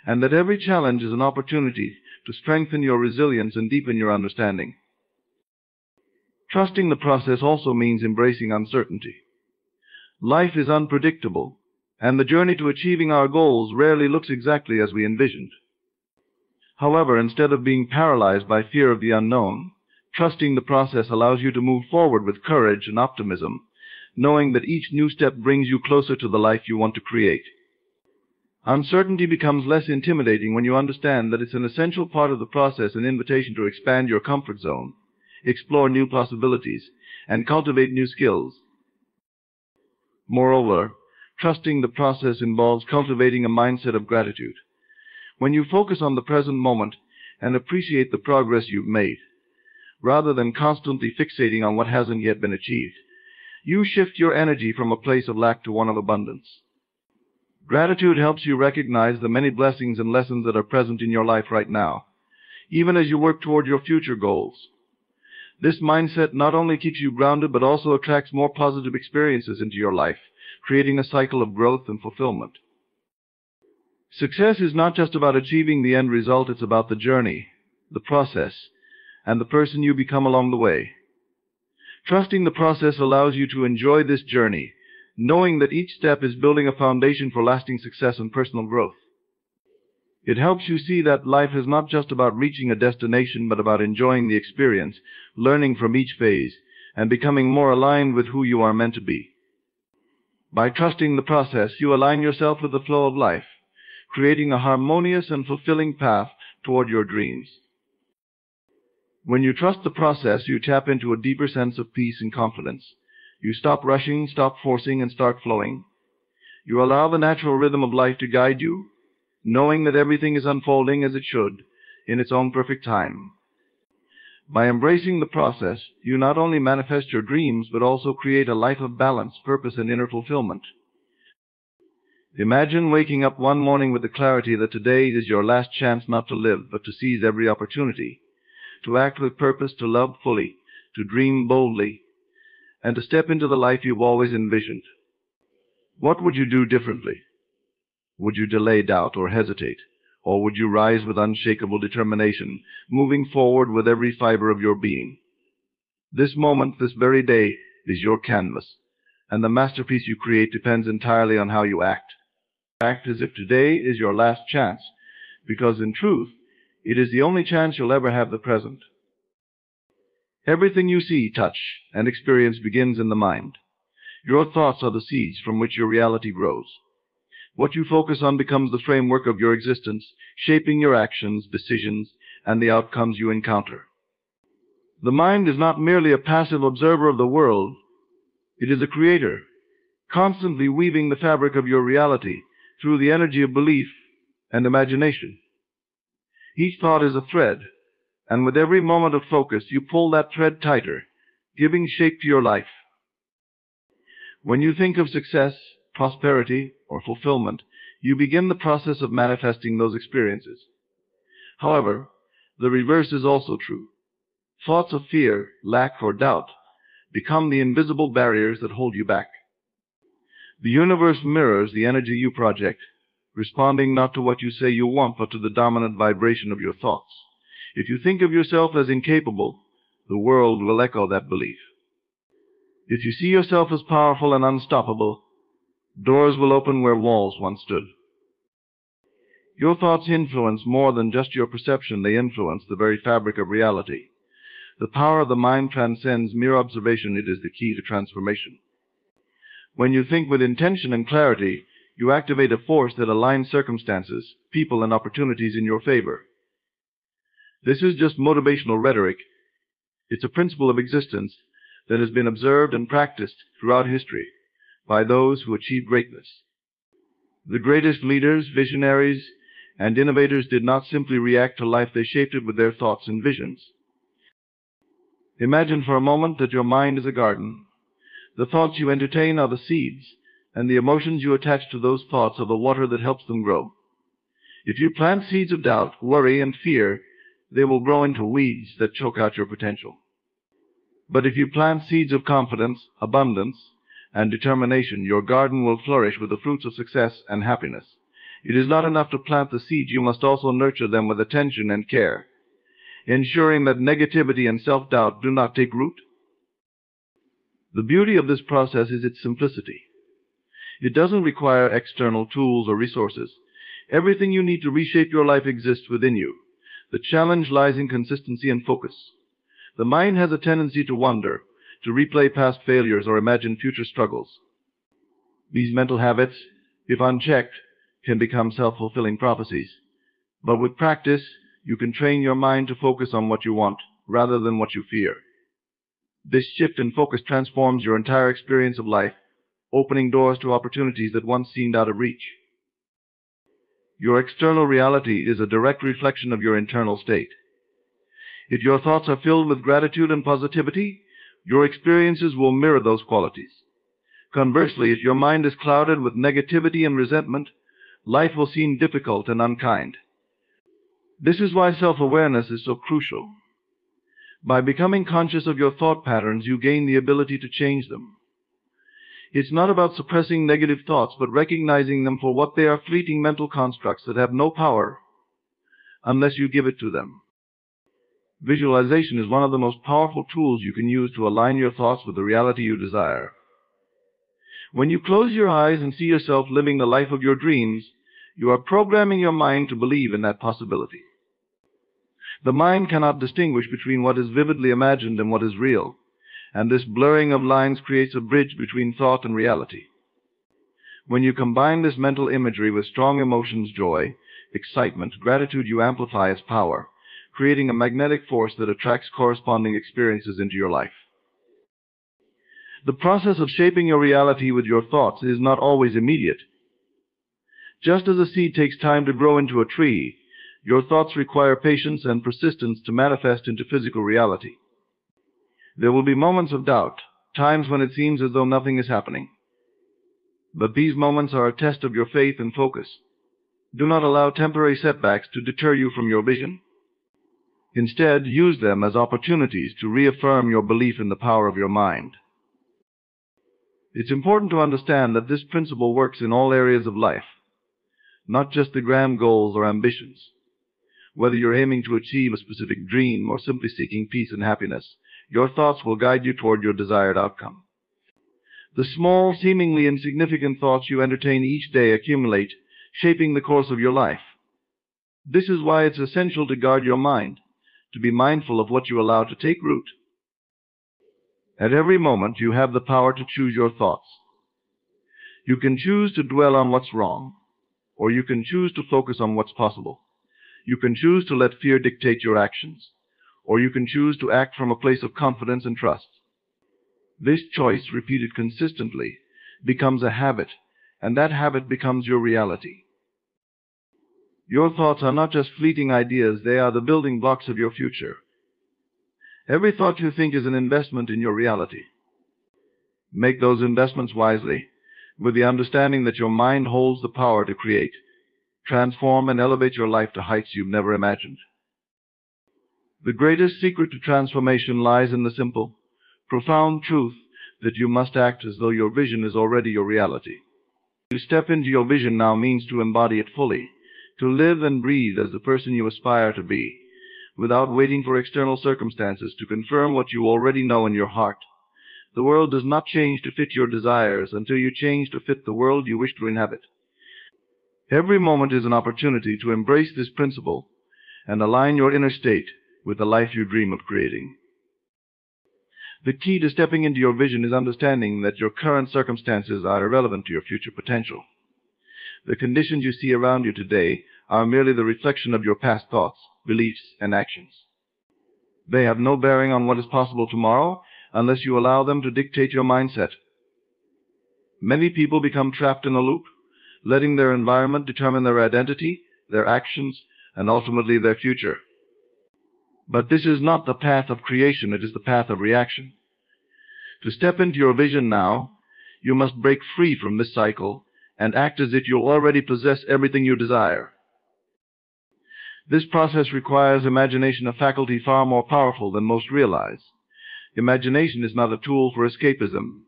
and that every challenge is an opportunity to strengthen your resilience and deepen your understanding. Trusting the process also means embracing uncertainty. Life is unpredictable, and the journey to achieving our goals rarely looks exactly as we envisioned. However, instead of being paralyzed by fear of the unknown, trusting the process allows you to move forward with courage and optimism, knowing that each new step brings you closer to the life you want to create. Uncertainty becomes less intimidating when you understand that it's an essential part of the process, an invitation to expand your comfort zone, explore new possibilities, and cultivate new skills. Moreover, trusting the process involves cultivating a mindset of gratitude. When you focus on the present moment and appreciate the progress you've made, rather than constantly fixating on what hasn't yet been achieved, you shift your energy from a place of lack to one of abundance. Gratitude helps you recognize the many blessings and lessons that are present in your life right now, even as you work toward your future goals. This mindset not only keeps you grounded, but also attracts more positive experiences into your life, creating a cycle of growth and fulfillment. Success is not just about achieving the end result, it's about the journey, the process, and the person you become along the way. Trusting the process allows you to enjoy this journey, knowing that each step is building a foundation for lasting success and personal growth. It helps you see that life is not just about reaching a destination, but about enjoying the experience, learning from each phase, and becoming more aligned with who you are meant to be. By trusting the process, you align yourself with the flow of life, creating a harmonious and fulfilling path toward your dreams. When you trust the process, you tap into a deeper sense of peace and confidence. You stop rushing, stop forcing, and start flowing. You allow the natural rhythm of life to guide you, knowing that everything is unfolding as it should, in its own perfect time. By embracing the process, you not only manifest your dreams, but also create a life of balance, purpose, and inner fulfillment. Imagine waking up one morning with the clarity that today is your last chance not to live, but to seize every opportunity, to act with purpose, to love fully, to dream boldly, and to step into the life you've always envisioned. What would you do differently? Would you delay, doubt, or hesitate? Or would you rise with unshakable determination, moving forward with every fiber of your being? This moment, this very day, is your canvas, and the masterpiece you create depends entirely on how you act. Act as if today is your last chance, because in truth, it is the only chance you'll ever have the present. Everything you see, touch, and experience begins in the mind. Your thoughts are the seeds from which your reality grows. What you focus on becomes the framework of your existence, shaping your actions, decisions, and the outcomes you encounter. The mind is not merely a passive observer of the world, It is a creator, constantly weaving the fabric of your reality through the energy of belief and imagination. Each thought is a thread, and with every moment of focus, you pull that thread tighter, giving shape to your life. When you think of success, prosperity, or fulfillment, you begin the process of manifesting those experiences. However, the reverse is also true. Thoughts of fear, lack, or doubt become the invisible barriers that hold you back. The universe mirrors the energy you project, responding not to what you say you want, but to the dominant vibration of your thoughts. If you think of yourself as incapable, the world will echo that belief. If you see yourself as powerful and unstoppable, doors will open where walls once stood. Your thoughts influence more than just your perception. They influence the very fabric of reality. The power of the mind transcends mere observation. It is the key to transformation. When you think with intention and clarity, you activate a force that aligns circumstances, people, and opportunities in your favor. This is just motivational rhetoric. It's a principle of existence that has been observed and practiced throughout history by those who achieved greatness. The greatest leaders, visionaries, and innovators did not simply react to life, they shaped it with their thoughts and visions. Imagine for a moment that your mind is a garden. The thoughts you entertain are the seeds, and the emotions you attach to those thoughts are the water that helps them grow. If you plant seeds of doubt, worry, and fear, they will grow into weeds that choke out your potential. But if you plant seeds of confidence, abundance, and determination, your garden will flourish with the fruits of success and happiness. It is not enough to plant the seeds, you must also nurture them with attention and care, ensuring that negativity and self-doubt do not take root. The beauty of this process is its simplicity. It doesn't require external tools or resources. Everything you need to reshape your life exists within you. The challenge lies in consistency and focus. The mind has a tendency to wander, to replay past failures or imagine future struggles. These mental habits, if unchecked, can become self-fulfilling prophecies. But with practice, you can train your mind to focus on what you want rather than what you fear. This shift in focus transforms your entire experience of life, opening doors to opportunities that once seemed out of reach. Your external reality is a direct reflection of your internal state. If your thoughts are filled with gratitude and positivity, your experiences will mirror those qualities. Conversely, if your mind is clouded with negativity and resentment, life will seem difficult and unkind. This is why self-awareness is so crucial. By becoming conscious of your thought patterns, you gain the ability to change them. It's not about suppressing negative thoughts, but recognizing them for what they are: fleeting mental constructs that have no power unless you give it to them. Visualization is one of the most powerful tools you can use to align your thoughts with the reality you desire. When you close your eyes and see yourself living the life of your dreams, you are programming your mind to believe in that possibility. The mind cannot distinguish between what is vividly imagined and what is real, and this blurring of lines creates a bridge between thought and reality. When you combine this mental imagery with strong emotions, joy, excitement, gratitude, you amplify its power, creating a magnetic force that attracts corresponding experiences into your life. The process of shaping your reality with your thoughts is not always immediate. Just as a seed takes time to grow into a tree, your thoughts require patience and persistence to manifest into physical reality. There will be moments of doubt, times when it seems as though nothing is happening. But these moments are a test of your faith and focus. Do not allow temporary setbacks to deter you from your vision. Instead, use them as opportunities to reaffirm your belief in the power of your mind. It's important to understand that this principle works in all areas of life, not just the grand goals or ambitions. Whether you're aiming to achieve a specific dream or simply seeking peace and happiness, your thoughts will guide you toward your desired outcome. The small, seemingly insignificant thoughts you entertain each day accumulate, shaping the course of your life. This is why it's essential to guard your mind, to be mindful of what you allow to take root. At every moment, you have the power to choose your thoughts. You can choose to dwell on what's wrong, or you can choose to focus on what's possible. You can choose to let fear dictate your actions, or you can choose to act from a place of confidence and trust. This choice, repeated consistently, becomes a habit, and that habit becomes your reality. Your thoughts are not just fleeting ideas, they are the building blocks of your future. Every thought you think is an investment in your reality. Make those investments wisely, with the understanding that your mind holds the power to create, transform, and elevate your life to heights you've never imagined. The greatest secret to transformation lies in the simple, profound truth that you must act as though your vision is already your reality. To step into your vision now means to embody it fully, to live and breathe as the person you aspire to be, without waiting for external circumstances to confirm what you already know in your heart. The world does not change to fit your desires until you change to fit the world you wish to inhabit. Every moment is an opportunity to embrace this principle and align your inner state with the life you dream of creating. The key to stepping into your vision is understanding that your current circumstances are irrelevant to your future potential. The conditions you see around you today are merely the reflection of your past thoughts, beliefs, and actions. They have no bearing on what is possible tomorrow unless you allow them to dictate your mindset. Many people become trapped in a loop, letting their environment determine their identity, their actions, and ultimately their future. But this is not the path of creation, it is the path of reaction. To step into your vision now, you must break free from this cycle and act as if you already possess everything you desire. This process requires imagination, a faculty far more powerful than most realize. Imagination is not a tool for escapism.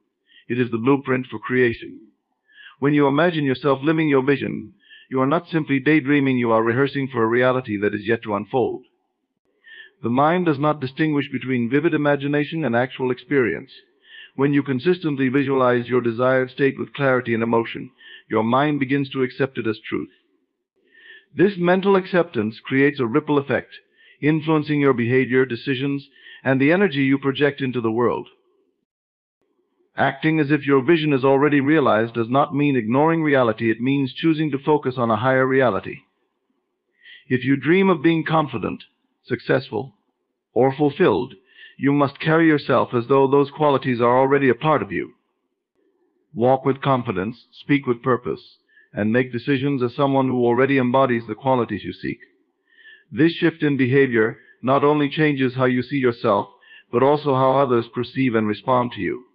It is the blueprint for creation. When you imagine yourself living your vision, you are not simply daydreaming, you are rehearsing for a reality that is yet to unfold. The mind does not distinguish between vivid imagination and actual experience. When you consistently visualize your desired state with clarity and emotion, your mind begins to accept it as truth. This mental acceptance creates a ripple effect, influencing your behavior, decisions, and the energy you project into the world. Acting as if your vision is already realized does not mean ignoring reality, it means choosing to focus on a higher reality. If you dream of being confident, successful, or fulfilled, you must carry yourself as though those qualities are already a part of you. Walk with confidence, speak with purpose, and make decisions as someone who already embodies the qualities you seek. This shift in behavior not only changes how you see yourself, but also how others perceive and respond to you.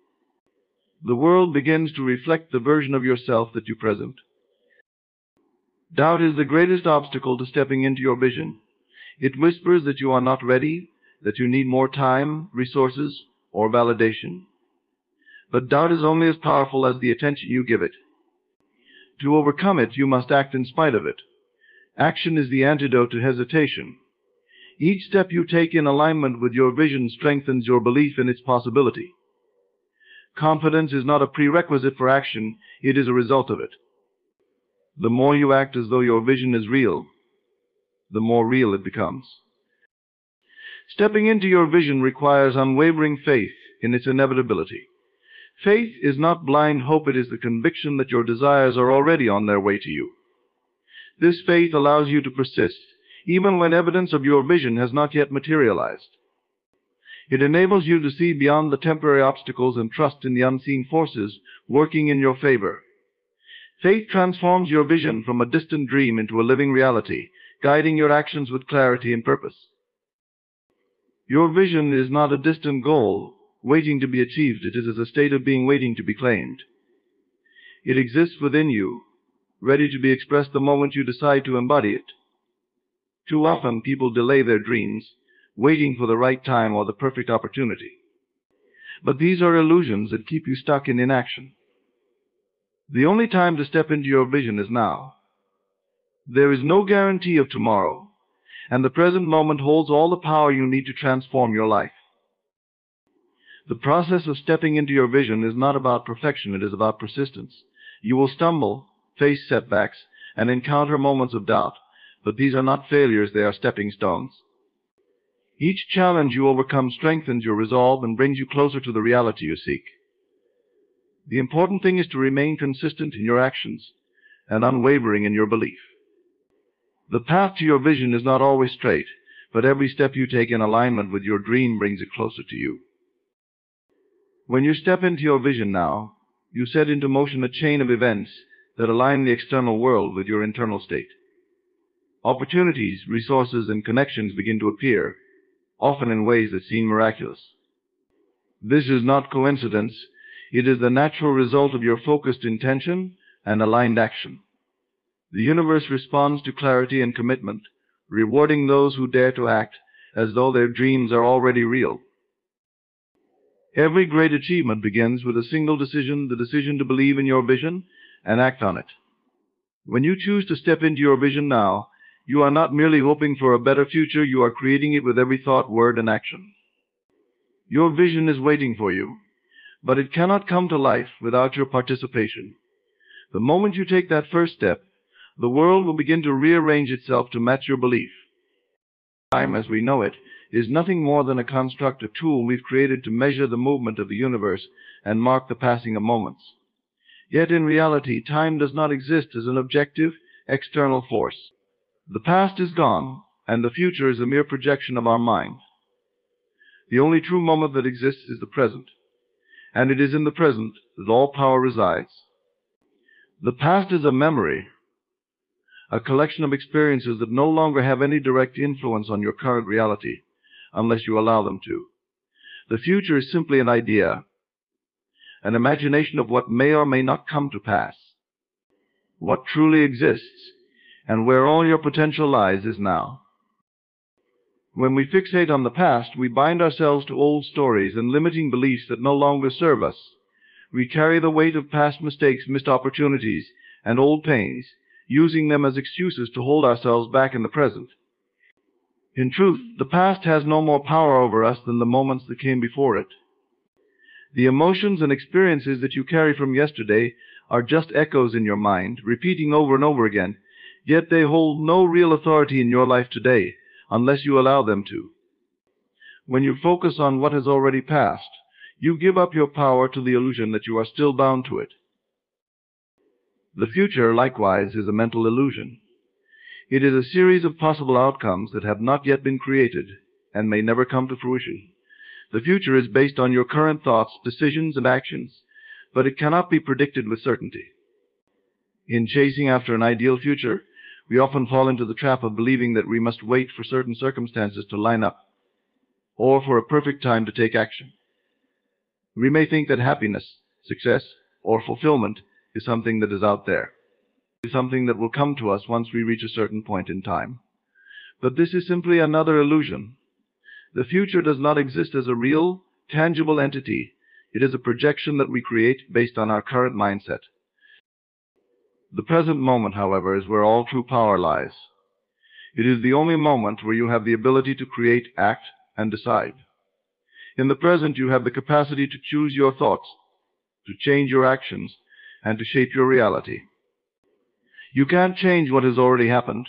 The world begins to reflect the version of yourself that you present. Doubt is the greatest obstacle to stepping into your vision. It whispers that you are not ready, that you need more time, resources, or validation. But doubt is only as powerful as the attention you give it. To overcome it, you must act in spite of it. Action is the antidote to hesitation. Each step you take in alignment with your vision strengthens your belief in its possibility. Confidence is not a prerequisite for action, it is a result of it. The more you act as though your vision is real, the more real it becomes. Stepping into your vision requires unwavering faith in its inevitability. Faith is not blind hope, it is the conviction that your desires are already on their way to you. This faith allows you to persist, even when evidence of your vision has not yet materialized. It enables you to see beyond the temporary obstacles and trust in the unseen forces working in your favor. Faith transforms your vision from a distant dream into a living reality, guiding your actions with clarity and purpose. Your vision is not a distant goal, waiting to be achieved. It is a state of being waiting to be claimed. It exists within you, ready to be expressed the moment you decide to embody it. Too often people delay their dreams, waiting for the right time or the perfect opportunity. But these are illusions that keep you stuck in inaction. The only time to step into your vision is now. There is no guarantee of tomorrow, and the present moment holds all the power you need to transform your life. The process of stepping into your vision is not about perfection, it is about persistence. You will stumble, face setbacks, and encounter moments of doubt, but these are not failures, they are stepping stones. Each challenge you overcome strengthens your resolve and brings you closer to the reality you seek. The important thing is to remain consistent in your actions and unwavering in your belief. The path to your vision is not always straight, but every step you take in alignment with your dream brings it closer to you. When you step into your vision now, you set into motion a chain of events that align the external world with your internal state. Opportunities, resources, and connections begin to appear, often in ways that seem miraculous. This is not coincidence. It is the natural result of your focused intention and aligned action. The universe responds to clarity and commitment, rewarding those who dare to act as though their dreams are already real. Every great achievement begins with a single decision, the decision to believe in your vision and act on it. When you choose to step into your vision now, you are not merely hoping for a better future, you are creating it with every thought, word, and action. Your vision is waiting for you, but it cannot come to life without your participation. The moment you take that first step, the world will begin to rearrange itself to match your belief. Time, as we know it, is nothing more than a construct, a tool we've created to measure the movement of the universe and mark the passing of moments. Yet in reality, time does not exist as an objective, external force. The past is gone, and the future is a mere projection of our mind. The only true moment that exists is the present, and it is in the present that all power resides. The past is a memory, a collection of experiences that no longer have any direct influence on your current reality, unless you allow them to. The future is simply an idea, an imagination of what may or may not come to pass. What truly exists, and where all your potential lies, is now. When we fixate on the past, we bind ourselves to old stories and limiting beliefs that no longer serve us. We carry the weight of past mistakes, missed opportunities, and old pains, using them as excuses to hold ourselves back in the present. In truth, the past has no more power over us than the moments that came before it. The emotions and experiences that you carry from yesterday are just echoes in your mind, repeating over and over again, yet they hold no real authority in your life today, unless you allow them to. When you focus on what has already passed, you give up your power to the illusion that you are still bound to it. The future, likewise, is a mental illusion. It is a series of possible outcomes that have not yet been created and may never come to fruition. The future is based on your current thoughts, decisions, and actions, but it cannot be predicted with certainty. In chasing after an ideal future, we often fall into the trap of believing that we must wait for certain circumstances to line up, or for a perfect time to take action. We may think that happiness, success, or fulfillment is something that is out there, is something that will come to us once we reach a certain point in time. But this is simply another illusion. The future does not exist as a real, tangible entity. It is a projection that we create based on our current mindset. The present moment, however, is where all true power lies. It is the only moment where you have the ability to create, act, and decide. In the present, you have the capacity to choose your thoughts, to change your actions, and to shape your reality. You can't change what has already happened,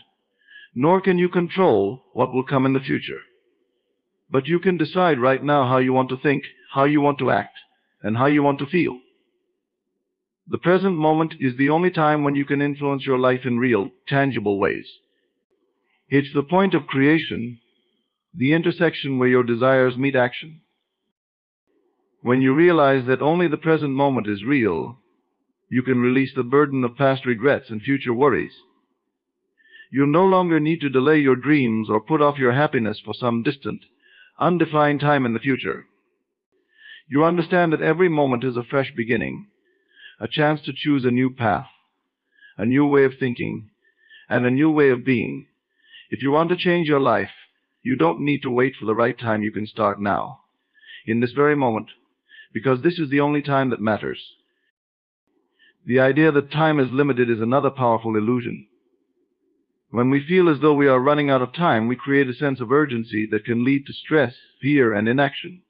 nor can you control what will come in the future. But you can decide right now how you want to think, how you want to act, and how you want to feel. The present moment is the only time when you can influence your life in real, tangible ways. It's the point of creation, the intersection where your desires meet action. When you realize that only the present moment is real, you can release the burden of past regrets and future worries. You'll no longer need to delay your dreams or put off your happiness for some distant, undefined time in the future. You understand that every moment is a fresh beginning, a chance to choose a new path, a new way of thinking, and a new way of being. If you want to change your life, you don't need to wait for the right time. You can start now, in this very moment, because this is the only time that matters. The idea that time is limited is another powerful illusion. When we feel as though we are running out of time, we create a sense of urgency that can lead to stress, fear, and inaction.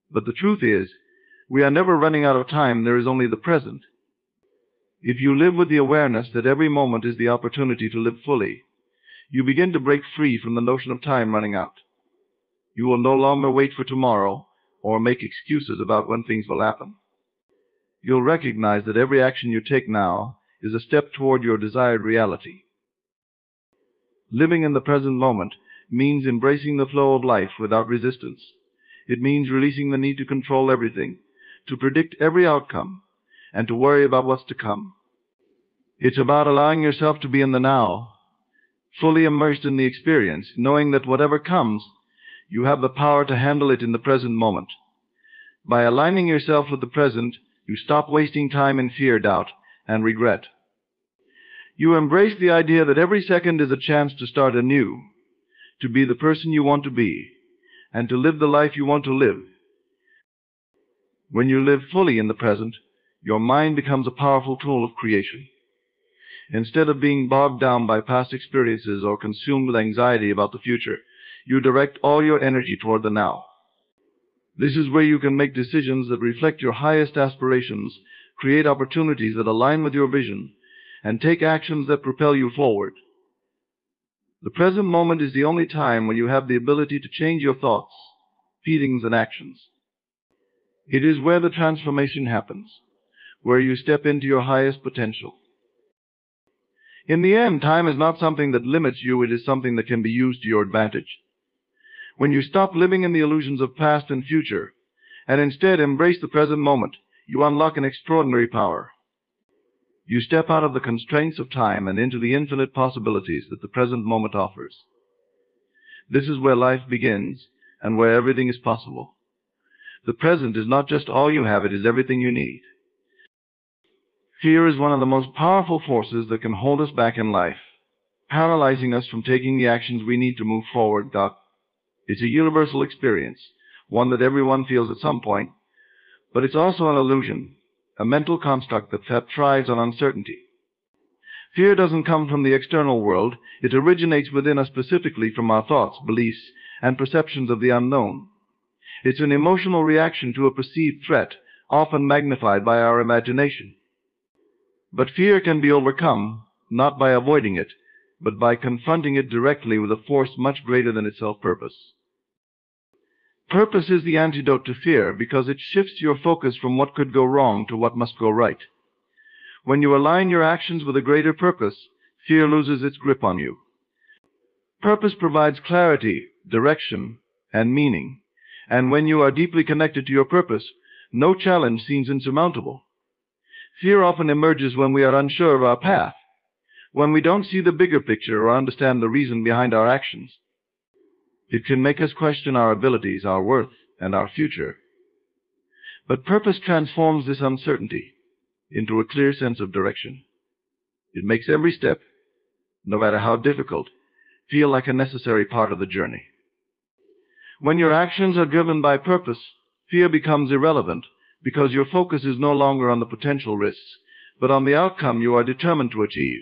But the truth is, we are never running out of time. There is only the present. If you live with the awareness that every moment is the opportunity to live fully, you begin to break free from the notion of time running out. You will no longer wait for tomorrow or make excuses about when things will happen. You'll recognize that every action you take now is a step toward your desired reality. Living in the present moment means embracing the flow of life without resistance. It means releasing the need to control everything, to predict every outcome and to worry about what's to come. It's about allowing yourself to be in the now, fully immersed in the experience, knowing that whatever comes, you have the power to handle it in the present moment. By aligning yourself with the present, you stop wasting time in fear, doubt, and regret. You embrace the idea that every second is a chance to start anew, to be the person you want to be, and to live the life you want to live. When you live fully in the present, your mind becomes a powerful tool of creation. Instead of being bogged down by past experiences or consumed with anxiety about the future, you direct all your energy toward the now. This is where you can make decisions that reflect your highest aspirations, create opportunities that align with your vision, and take actions that propel you forward. The present moment is the only time when you have the ability to change your thoughts, feelings, and actions. It is where the transformation happens, where you step into your highest potential. In the end, time is not something that limits you, it is something that can be used to your advantage. When you stop living in the illusions of past and future, and instead embrace the present moment, you unlock an extraordinary power. You step out of the constraints of time and into the infinite possibilities that the present moment offers. This is where life begins and where everything is possible. The present is not just all you have, it is everything you need. Fear is one of the most powerful forces that can hold us back in life, paralyzing us from taking the actions we need to move forward. It's a universal experience, one that everyone feels at some point, but it's also an illusion, a mental construct that thrives on uncertainty. Fear doesn't come from the external world, it originates within us, specifically from our thoughts, beliefs, and perceptions of the unknown. It's an emotional reaction to a perceived threat, often magnified by our imagination. But fear can be overcome, not by avoiding it, but by confronting it directly with a force much greater than its self-purpose. Purpose is the antidote to fear because it shifts your focus from what could go wrong to what must go right. When you align your actions with a greater purpose, fear loses its grip on you. Purpose provides clarity, direction, and meaning, and when you are deeply connected to your purpose, no challenge seems insurmountable. Fear often emerges when we are unsure of our path, when we don't see the bigger picture or understand the reason behind our actions. It can make us question our abilities, our worth, and our future. But purpose transforms this uncertainty into a clear sense of direction. It makes every step, no matter how difficult, feel like a necessary part of the journey. When your actions are driven by purpose, fear becomes irrelevant because your focus is no longer on the potential risks, but on the outcome you are determined to achieve.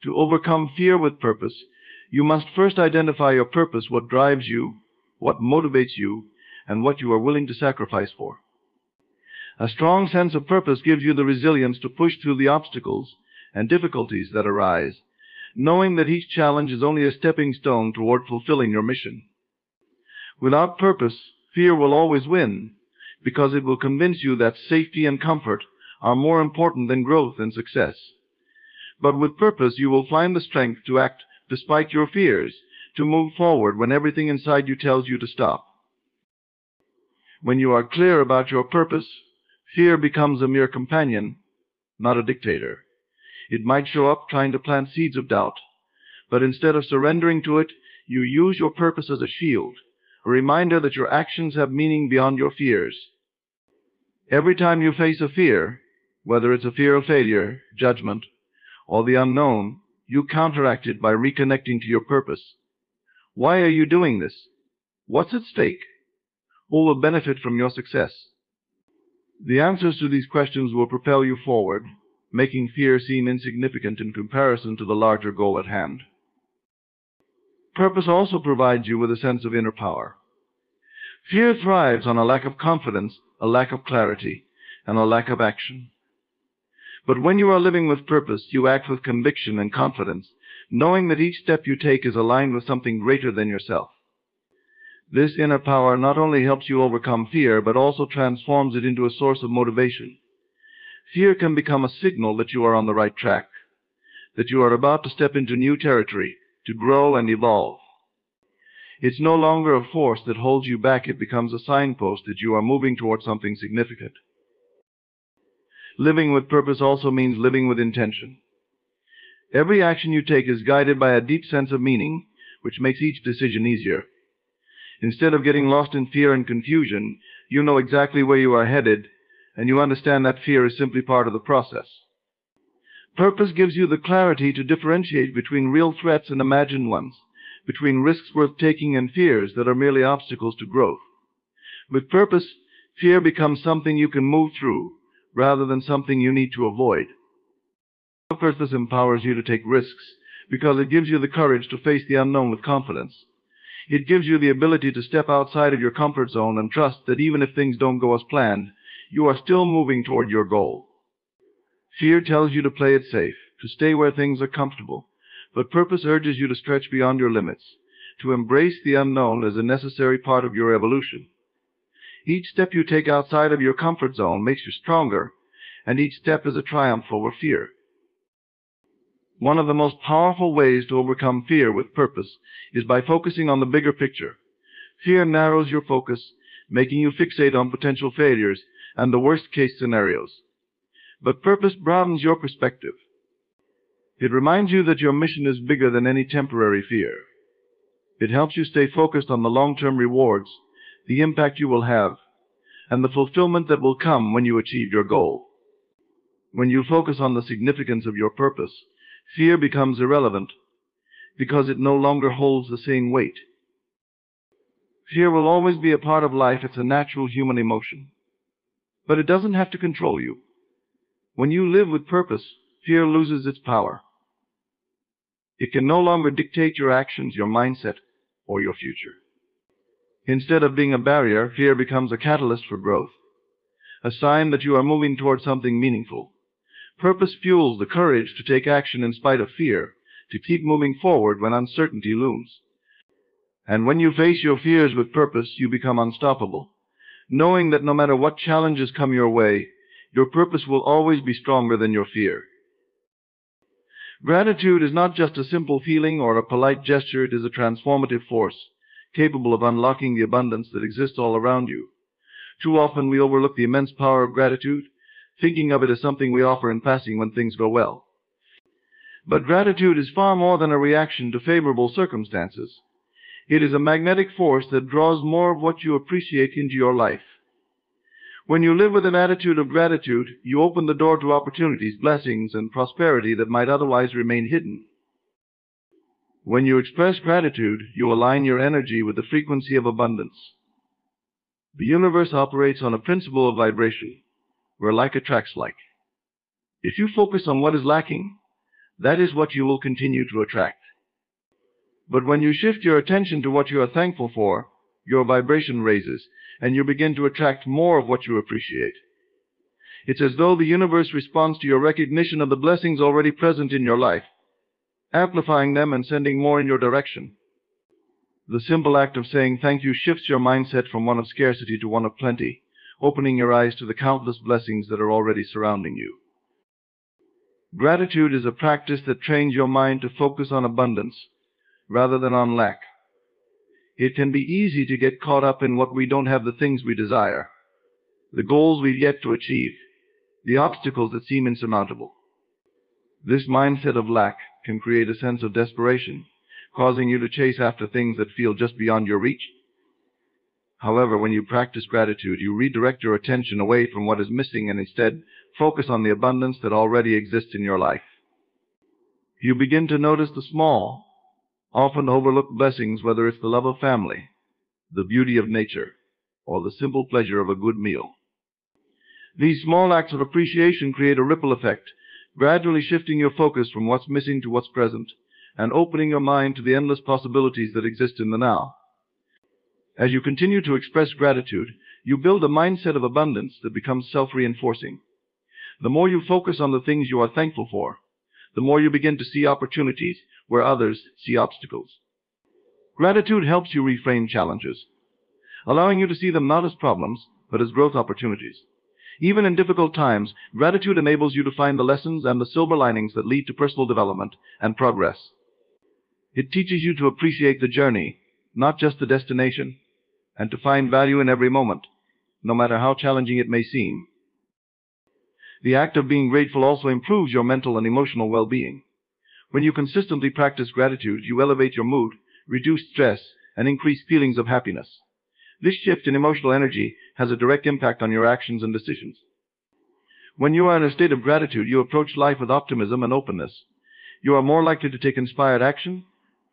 To overcome fear with purpose, you must first identify your purpose, what drives you, what motivates you, and what you are willing to sacrifice for. A strong sense of purpose gives you the resilience to push through the obstacles and difficulties that arise, knowing that each challenge is only a stepping stone toward fulfilling your mission. Without purpose, fear will always win, because it will convince you that safety and comfort are more important than growth and success. But with purpose, you will find the strength to act despite your fears, to move forward when everything inside you tells you to stop. When you are clear about your purpose, fear becomes a mere companion, not a dictator. It might show up trying to plant seeds of doubt, but instead of surrendering to it, you use your purpose as a shield, a reminder that your actions have meaning beyond your fears. Every time you face a fear, whether it's a fear of failure, judgment, or the unknown, you counteract it by reconnecting to your purpose. Why are you doing this? What's at stake? Who will benefit from your success? The answers to these questions will propel you forward, making fear seem insignificant in comparison to the larger goal at hand. Purpose also provides you with a sense of inner power. Fear thrives on a lack of confidence, a lack of clarity, and a lack of action. But when you are living with purpose, you act with conviction and confidence, knowing that each step you take is aligned with something greater than yourself. This inner power not only helps you overcome fear, but also transforms it into a source of motivation. Fear can become a signal that you are on the right track, that you are about to step into new territory, to grow and evolve. It's no longer a force that holds you back. It becomes a signpost that you are moving towards something significant. Living with purpose also means living with intention. Every action you take is guided by a deep sense of meaning, which makes each decision easier. Instead of getting lost in fear and confusion, you know exactly where you are headed, and you understand that fear is simply part of the process. Purpose gives you the clarity to differentiate between real threats and imagined ones, between risks worth taking and fears that are merely obstacles to growth. With purpose, fear becomes something you can move through, rather than something you need to avoid. Purpose empowers you to take risks because it gives you the courage to face the unknown with confidence. It gives you the ability to step outside of your comfort zone and trust that even if things don't go as planned, you are still moving toward your goal. Fear tells you to play it safe, to stay where things are comfortable, but purpose urges you to stretch beyond your limits, to embrace the unknown as a necessary part of your evolution. Each step you take outside of your comfort zone makes you stronger, and each step is a triumph over fear. One of the most powerful ways to overcome fear with purpose is by focusing on the bigger picture. Fear narrows your focus, making you fixate on potential failures and the worst-case scenarios. But purpose broadens your perspective. It reminds you that your mission is bigger than any temporary fear. It helps you stay focused on the long-term rewards, the impact you will have, and the fulfillment that will come when you achieve your goal. When you focus on the significance of your purpose, fear becomes irrelevant because it no longer holds the same weight. Fear will always be a part of life. It's a natural human emotion. But it doesn't have to control you. When you live with purpose, fear loses its power. It can no longer dictate your actions, your mindset, or your future. Instead of being a barrier, fear becomes a catalyst for growth, a sign that you are moving towards something meaningful. Purpose fuels the courage to take action in spite of fear, to keep moving forward when uncertainty looms. And when you face your fears with purpose, you become unstoppable, knowing that no matter what challenges come your way, your purpose will always be stronger than your fear. Gratitude is not just a simple feeling or a polite gesture. It is a transformative force, capable of unlocking the abundance that exists all around you. Too often we overlook the immense power of gratitude, thinking of it as something we offer in passing when things go well. But gratitude is far more than a reaction to favorable circumstances. It is a magnetic force that draws more of what you appreciate into your life. When you live with an attitude of gratitude, you open the door to opportunities, blessings, and prosperity that might otherwise remain hidden. When you express gratitude, you align your energy with the frequency of abundance. The universe operates on a principle of vibration, where like attracts like. If you focus on what is lacking, that is what you will continue to attract. But when you shift your attention to what you are thankful for, your vibration raises, and you begin to attract more of what you appreciate. It's as though the universe responds to your recognition of the blessings already present in your life, amplifying them and sending more in your direction. The simple act of saying thank you shifts your mindset from one of scarcity to one of plenty, opening your eyes to the countless blessings that are already surrounding you. Gratitude is a practice that trains your mind to focus on abundance rather than on lack. It can be easy to get caught up in what we don't have, the things we desire, the goals we've yet to achieve, the obstacles that seem insurmountable. This mindset of lack can create a sense of desperation, causing you to chase after things that feel just beyond your reach. However, when you practice gratitude, you redirect your attention away from what is missing and instead focus on the abundance that already exists in your life. You begin to notice the small, often overlooked blessings, whether it's the love of family, the beauty of nature, or the simple pleasure of a good meal. These small acts of appreciation create a ripple effect, gradually shifting your focus from what's missing to what's present, and opening your mind to the endless possibilities that exist in the now. As you continue to express gratitude, you build a mindset of abundance that becomes self-reinforcing. The more you focus on the things you are thankful for, the more you begin to see opportunities where others see obstacles. Gratitude helps you reframe challenges, allowing you to see them not as problems, but as growth opportunities. Even in difficult times, gratitude enables you to find the lessons and the silver linings that lead to personal development and progress. It teaches you to appreciate the journey not just the destination, and to find value in every moment, no matter how challenging it may seem. The act of being grateful also improves your mental and emotional well-being. When you consistently practice gratitude, you elevate your mood, reduce stress, and increase feelings of happiness. This shift in emotional energy has a direct impact on your actions and decisions. When you are in a state of gratitude, you approach life with optimism and openness. You are more likely to take inspired action,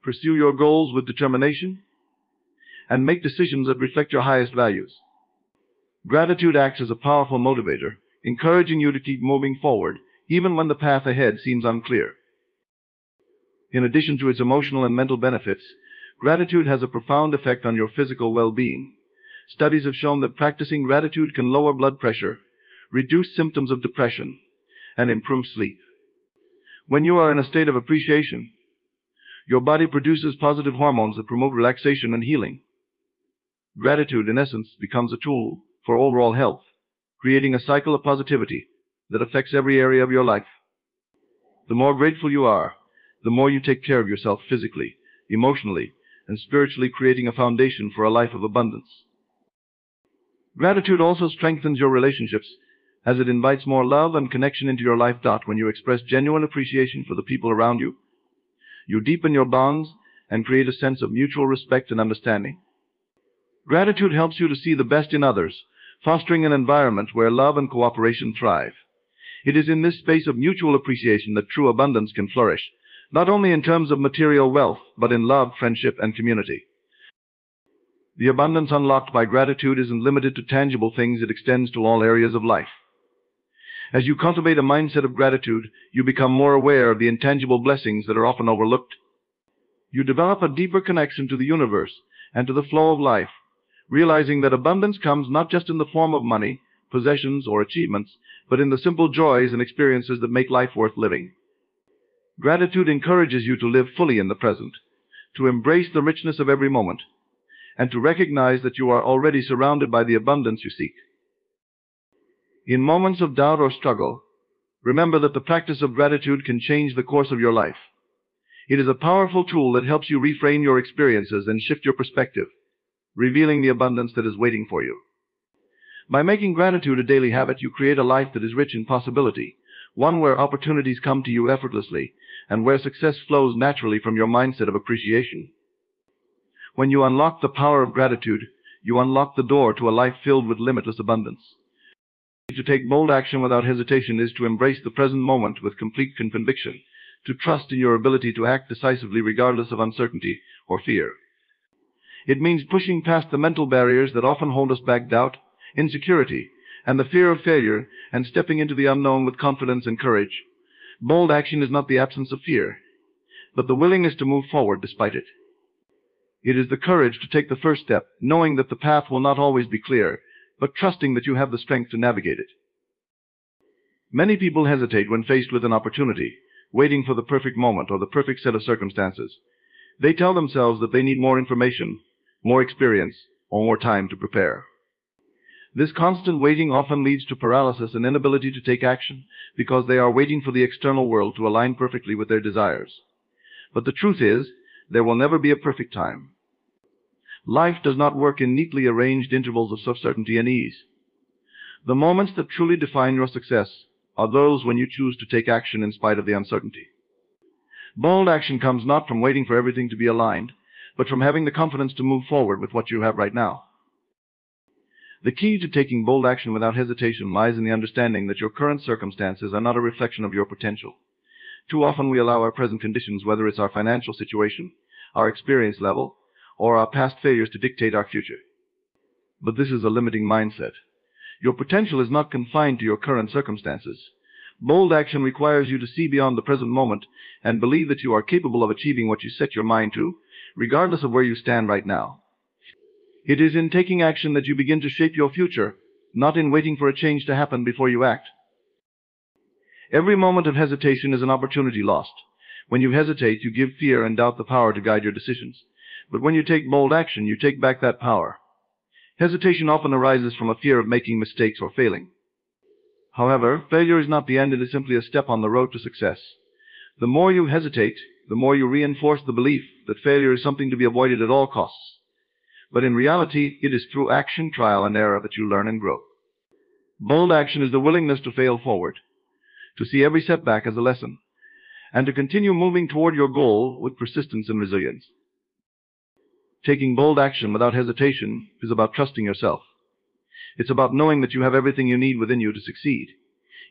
pursue your goals with determination, and make decisions that reflect your highest values. Gratitude acts as a powerful motivator, encouraging you to keep moving forward, even when the path ahead seems unclear. In addition to its emotional and mental benefits, gratitude has a profound effect on your physical well-being. Studies have shown that practicing gratitude can lower blood pressure, reduce symptoms of depression, and improve sleep. When you are in a state of appreciation, your body produces positive hormones that promote relaxation and healing. Gratitude, in essence, becomes a tool for overall health, creating a cycle of positivity that affects every area of your life. The more grateful you are, the more you take care of yourself physically, emotionally, and spiritually, creating a foundation for a life of abundance. Gratitude also strengthens your relationships, as it invites more love and connection into your life. When you express genuine appreciation for the people around you, you deepen your bonds and create a sense of mutual respect and understanding. Gratitude helps you to see the best in others, fostering an environment where love and cooperation thrive. It is in this space of mutual appreciation that true abundance can flourish, not only in terms of material wealth, but in love, friendship, and community. The abundance unlocked by gratitude isn't limited to tangible things, it extends to all areas of life. As you cultivate a mindset of gratitude, you become more aware of the intangible blessings that are often overlooked. You develop a deeper connection to the universe and to the flow of life, realizing that abundance comes not just in the form of money, possessions, or achievements, but in the simple joys and experiences that make life worth living. Gratitude encourages you to live fully in the present, to embrace the richness of every moment, and to recognize that you are already surrounded by the abundance you seek. In moments of doubt or struggle, remember that the practice of gratitude can change the course of your life. It is a powerful tool that helps you reframe your experiences and shift your perspective, revealing the abundance that is waiting for you. By making gratitude a daily habit, you create a life that is rich in possibility, one where opportunities come to you effortlessly, and where success flows naturally from your mindset of appreciation. When you unlock the power of gratitude, you unlock the door to a life filled with limitless abundance. To take bold action without hesitation is to embrace the present moment with complete conviction, to trust in your ability to act decisively regardless of uncertainty or fear. It means pushing past the mental barriers that often hold us back: doubt, insecurity, and the fear of failure, and stepping into the unknown with confidence and courage. Bold action is not the absence of fear, but the willingness to move forward despite it. It is the courage to take the first step, knowing that the path will not always be clear, but trusting that you have the strength to navigate it. Many people hesitate when faced with an opportunity, waiting for the perfect moment or the perfect set of circumstances. They tell themselves that they need more information, more experience, or more time to prepare. This constant waiting often leads to paralysis and inability to take action because they are waiting for the external world to align perfectly with their desires. But the truth is, there will never be a perfect time. Life does not work in neatly arranged intervals of certainty and ease. The moments that truly define your success are those when you choose to take action in spite of the uncertainty. Bold action comes not from waiting for everything to be aligned, but from having the confidence to move forward with what you have right now. The key to taking bold action without hesitation lies in the understanding that your current circumstances are not a reflection of your potential. Too often we allow our present conditions, whether it's our financial situation, our experience level, or our past failures, to dictate our future. But this is a limiting mindset. Your potential is not confined to your current circumstances. Bold action requires you to see beyond the present moment and believe that you are capable of achieving what you set your mind to, regardless of where you stand right now. It is in taking action that you begin to shape your future, not in waiting for a change to happen before you act. Every moment of hesitation is an opportunity lost. When you hesitate, you give fear and doubt the power to guide your decisions. But when you take bold action, you take back that power. Hesitation often arises from a fear of making mistakes or failing. However, failure is not the end, it is simply a step on the road to success. The more you hesitate, the more you reinforce the belief that failure is something to be avoided at all costs. But in reality, it is through action, trial, and error that you learn and grow. Bold action is the willingness to fail forward, to see every setback as a lesson, and to continue moving toward your goal with persistence and resilience. Taking bold action without hesitation is about trusting yourself. It's about knowing that you have everything you need within you to succeed,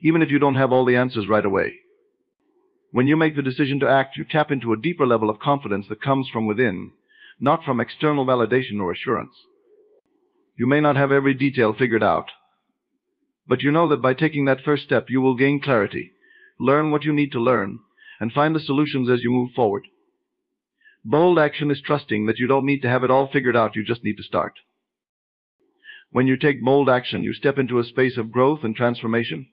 even if you don't have all the answers right away. When you make the decision to act, you tap into a deeper level of confidence that comes from within, not from external validation or assurance. You may not have every detail figured out, but you know that by taking that first step, you will gain clarity, learn what you need to learn, and find the solutions as you move forward. Bold action is trusting that you don't need to have it all figured out, you just need to start. When you take bold action, you step into a space of growth and transformation.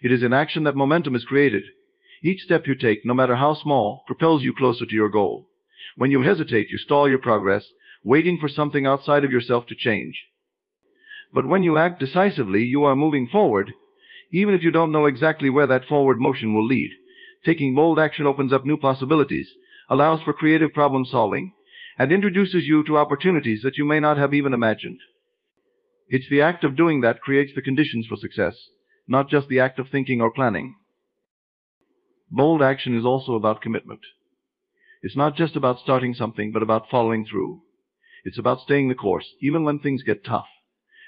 It is in action that momentum is created. Each step you take, no matter how small, propels you closer to your goal. When you hesitate, you stall your progress, waiting for something outside of yourself to change. But when you act decisively, you are moving forward, even if you don't know exactly where that forward motion will lead. Taking bold action opens up new possibilities, allows for creative problem solving, and introduces you to opportunities that you may not have even imagined. It's the act of doing that creates the conditions for success, not just the act of thinking or planning. Bold action is also about commitment. It's not just about starting something, but about following through. It's about staying the course, even when things get tough,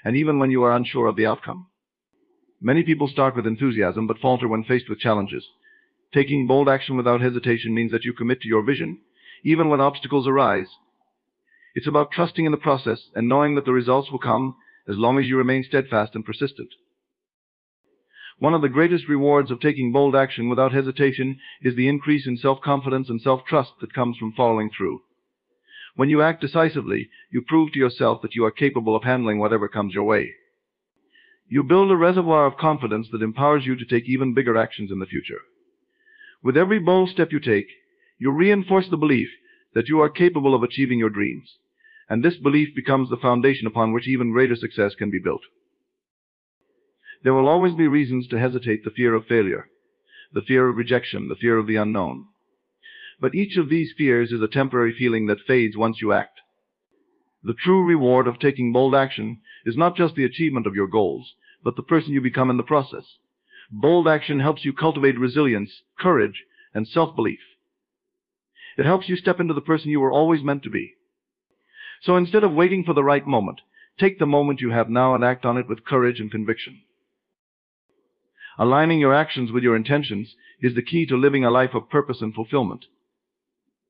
and even when you are unsure of the outcome. Many people start with enthusiasm, but falter when faced with challenges. Taking bold action without hesitation means that you commit to your vision, even when obstacles arise. It's about trusting in the process and knowing that the results will come as long as you remain steadfast and persistent. One of the greatest rewards of taking bold action without hesitation is the increase in self-confidence and self-trust that comes from following through. When you act decisively, you prove to yourself that you are capable of handling whatever comes your way. You build a reservoir of confidence that empowers you to take even bigger actions in the future. With every bold step you take, you reinforce the belief that you are capable of achieving your dreams, and this belief becomes the foundation upon which even greater success can be built. There will always be reasons to hesitate: the fear of failure, the fear of rejection, the fear of the unknown. But each of these fears is a temporary feeling that fades once you act. The true reward of taking bold action is not just the achievement of your goals, but the person you become in the process. Bold action helps you cultivate resilience, courage, and self-belief. It helps you step into the person you were always meant to be. So instead of waiting for the right moment, take the moment you have now and act on it with courage and conviction. Aligning your actions with your intentions is the key to living a life of purpose and fulfillment.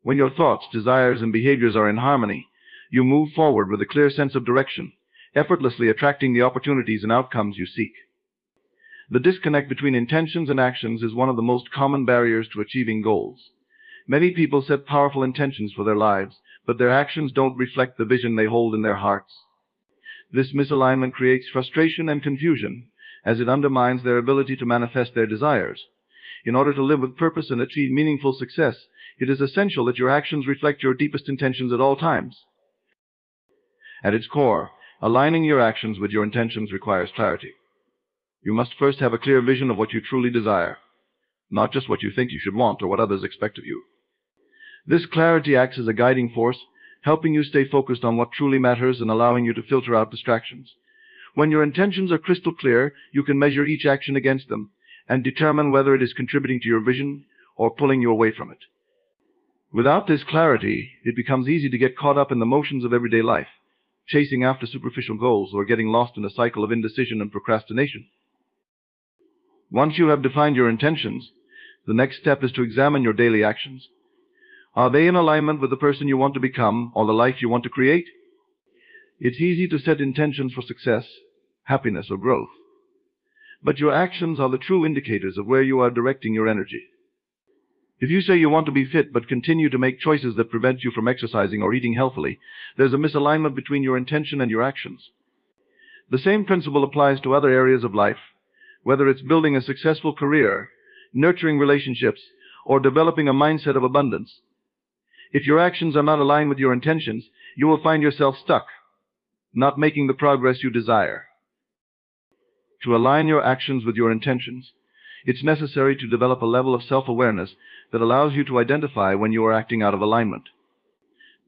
When your thoughts, desires, and behaviors are in harmony, you move forward with a clear sense of direction, effortlessly attracting the opportunities and outcomes you seek. The disconnect between intentions and actions is one of the most common barriers to achieving goals. Many people set powerful intentions for their lives, but their actions don't reflect the vision they hold in their hearts. This misalignment creates frustration and confusion, as it undermines their ability to manifest their desires. In order to live with purpose and achieve meaningful success, it is essential that your actions reflect your deepest intentions at all times. At its core, aligning your actions with your intentions requires clarity. You must first have a clear vision of what you truly desire, not just what you think you should want or what others expect of you. This clarity acts as a guiding force, helping you stay focused on what truly matters and allowing you to filter out distractions. When your intentions are crystal clear, you can measure each action against them and determine whether it is contributing to your vision or pulling you away from it. Without this clarity, it becomes easy to get caught up in the motions of everyday life, chasing after superficial goals or getting lost in a cycle of indecision and procrastination. Once you have defined your intentions, the next step is to examine your daily actions. Are they in alignment with the person you want to become or the life you want to create? It's easy to set intentions for success, happiness, or growth. But your actions are the true indicators of where you are directing your energy. If you say you want to be fit but continue to make choices that prevent you from exercising or eating healthily, there's a misalignment between your intention and your actions. The same principle applies to other areas of life, whether it's building a successful career, nurturing relationships, or developing a mindset of abundance. If your actions are not aligned with your intentions, you will find yourself stuck, not making the progress you desire. To align your actions with your intentions, it's necessary to develop a level of self-awareness that allows you to identify when you are acting out of alignment.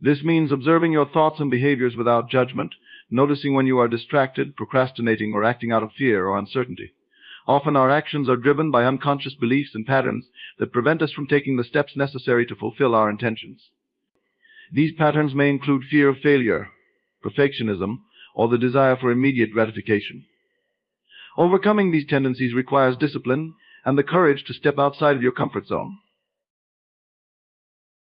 This means observing your thoughts and behaviors without judgment, noticing when you are distracted, procrastinating, or acting out of fear or uncertainty. Often our actions are driven by unconscious beliefs and patterns that prevent us from taking the steps necessary to fulfill our intentions. These patterns may include fear of failure, perfectionism, or the desire for immediate gratification. Overcoming these tendencies requires discipline and the courage to step outside of your comfort zone.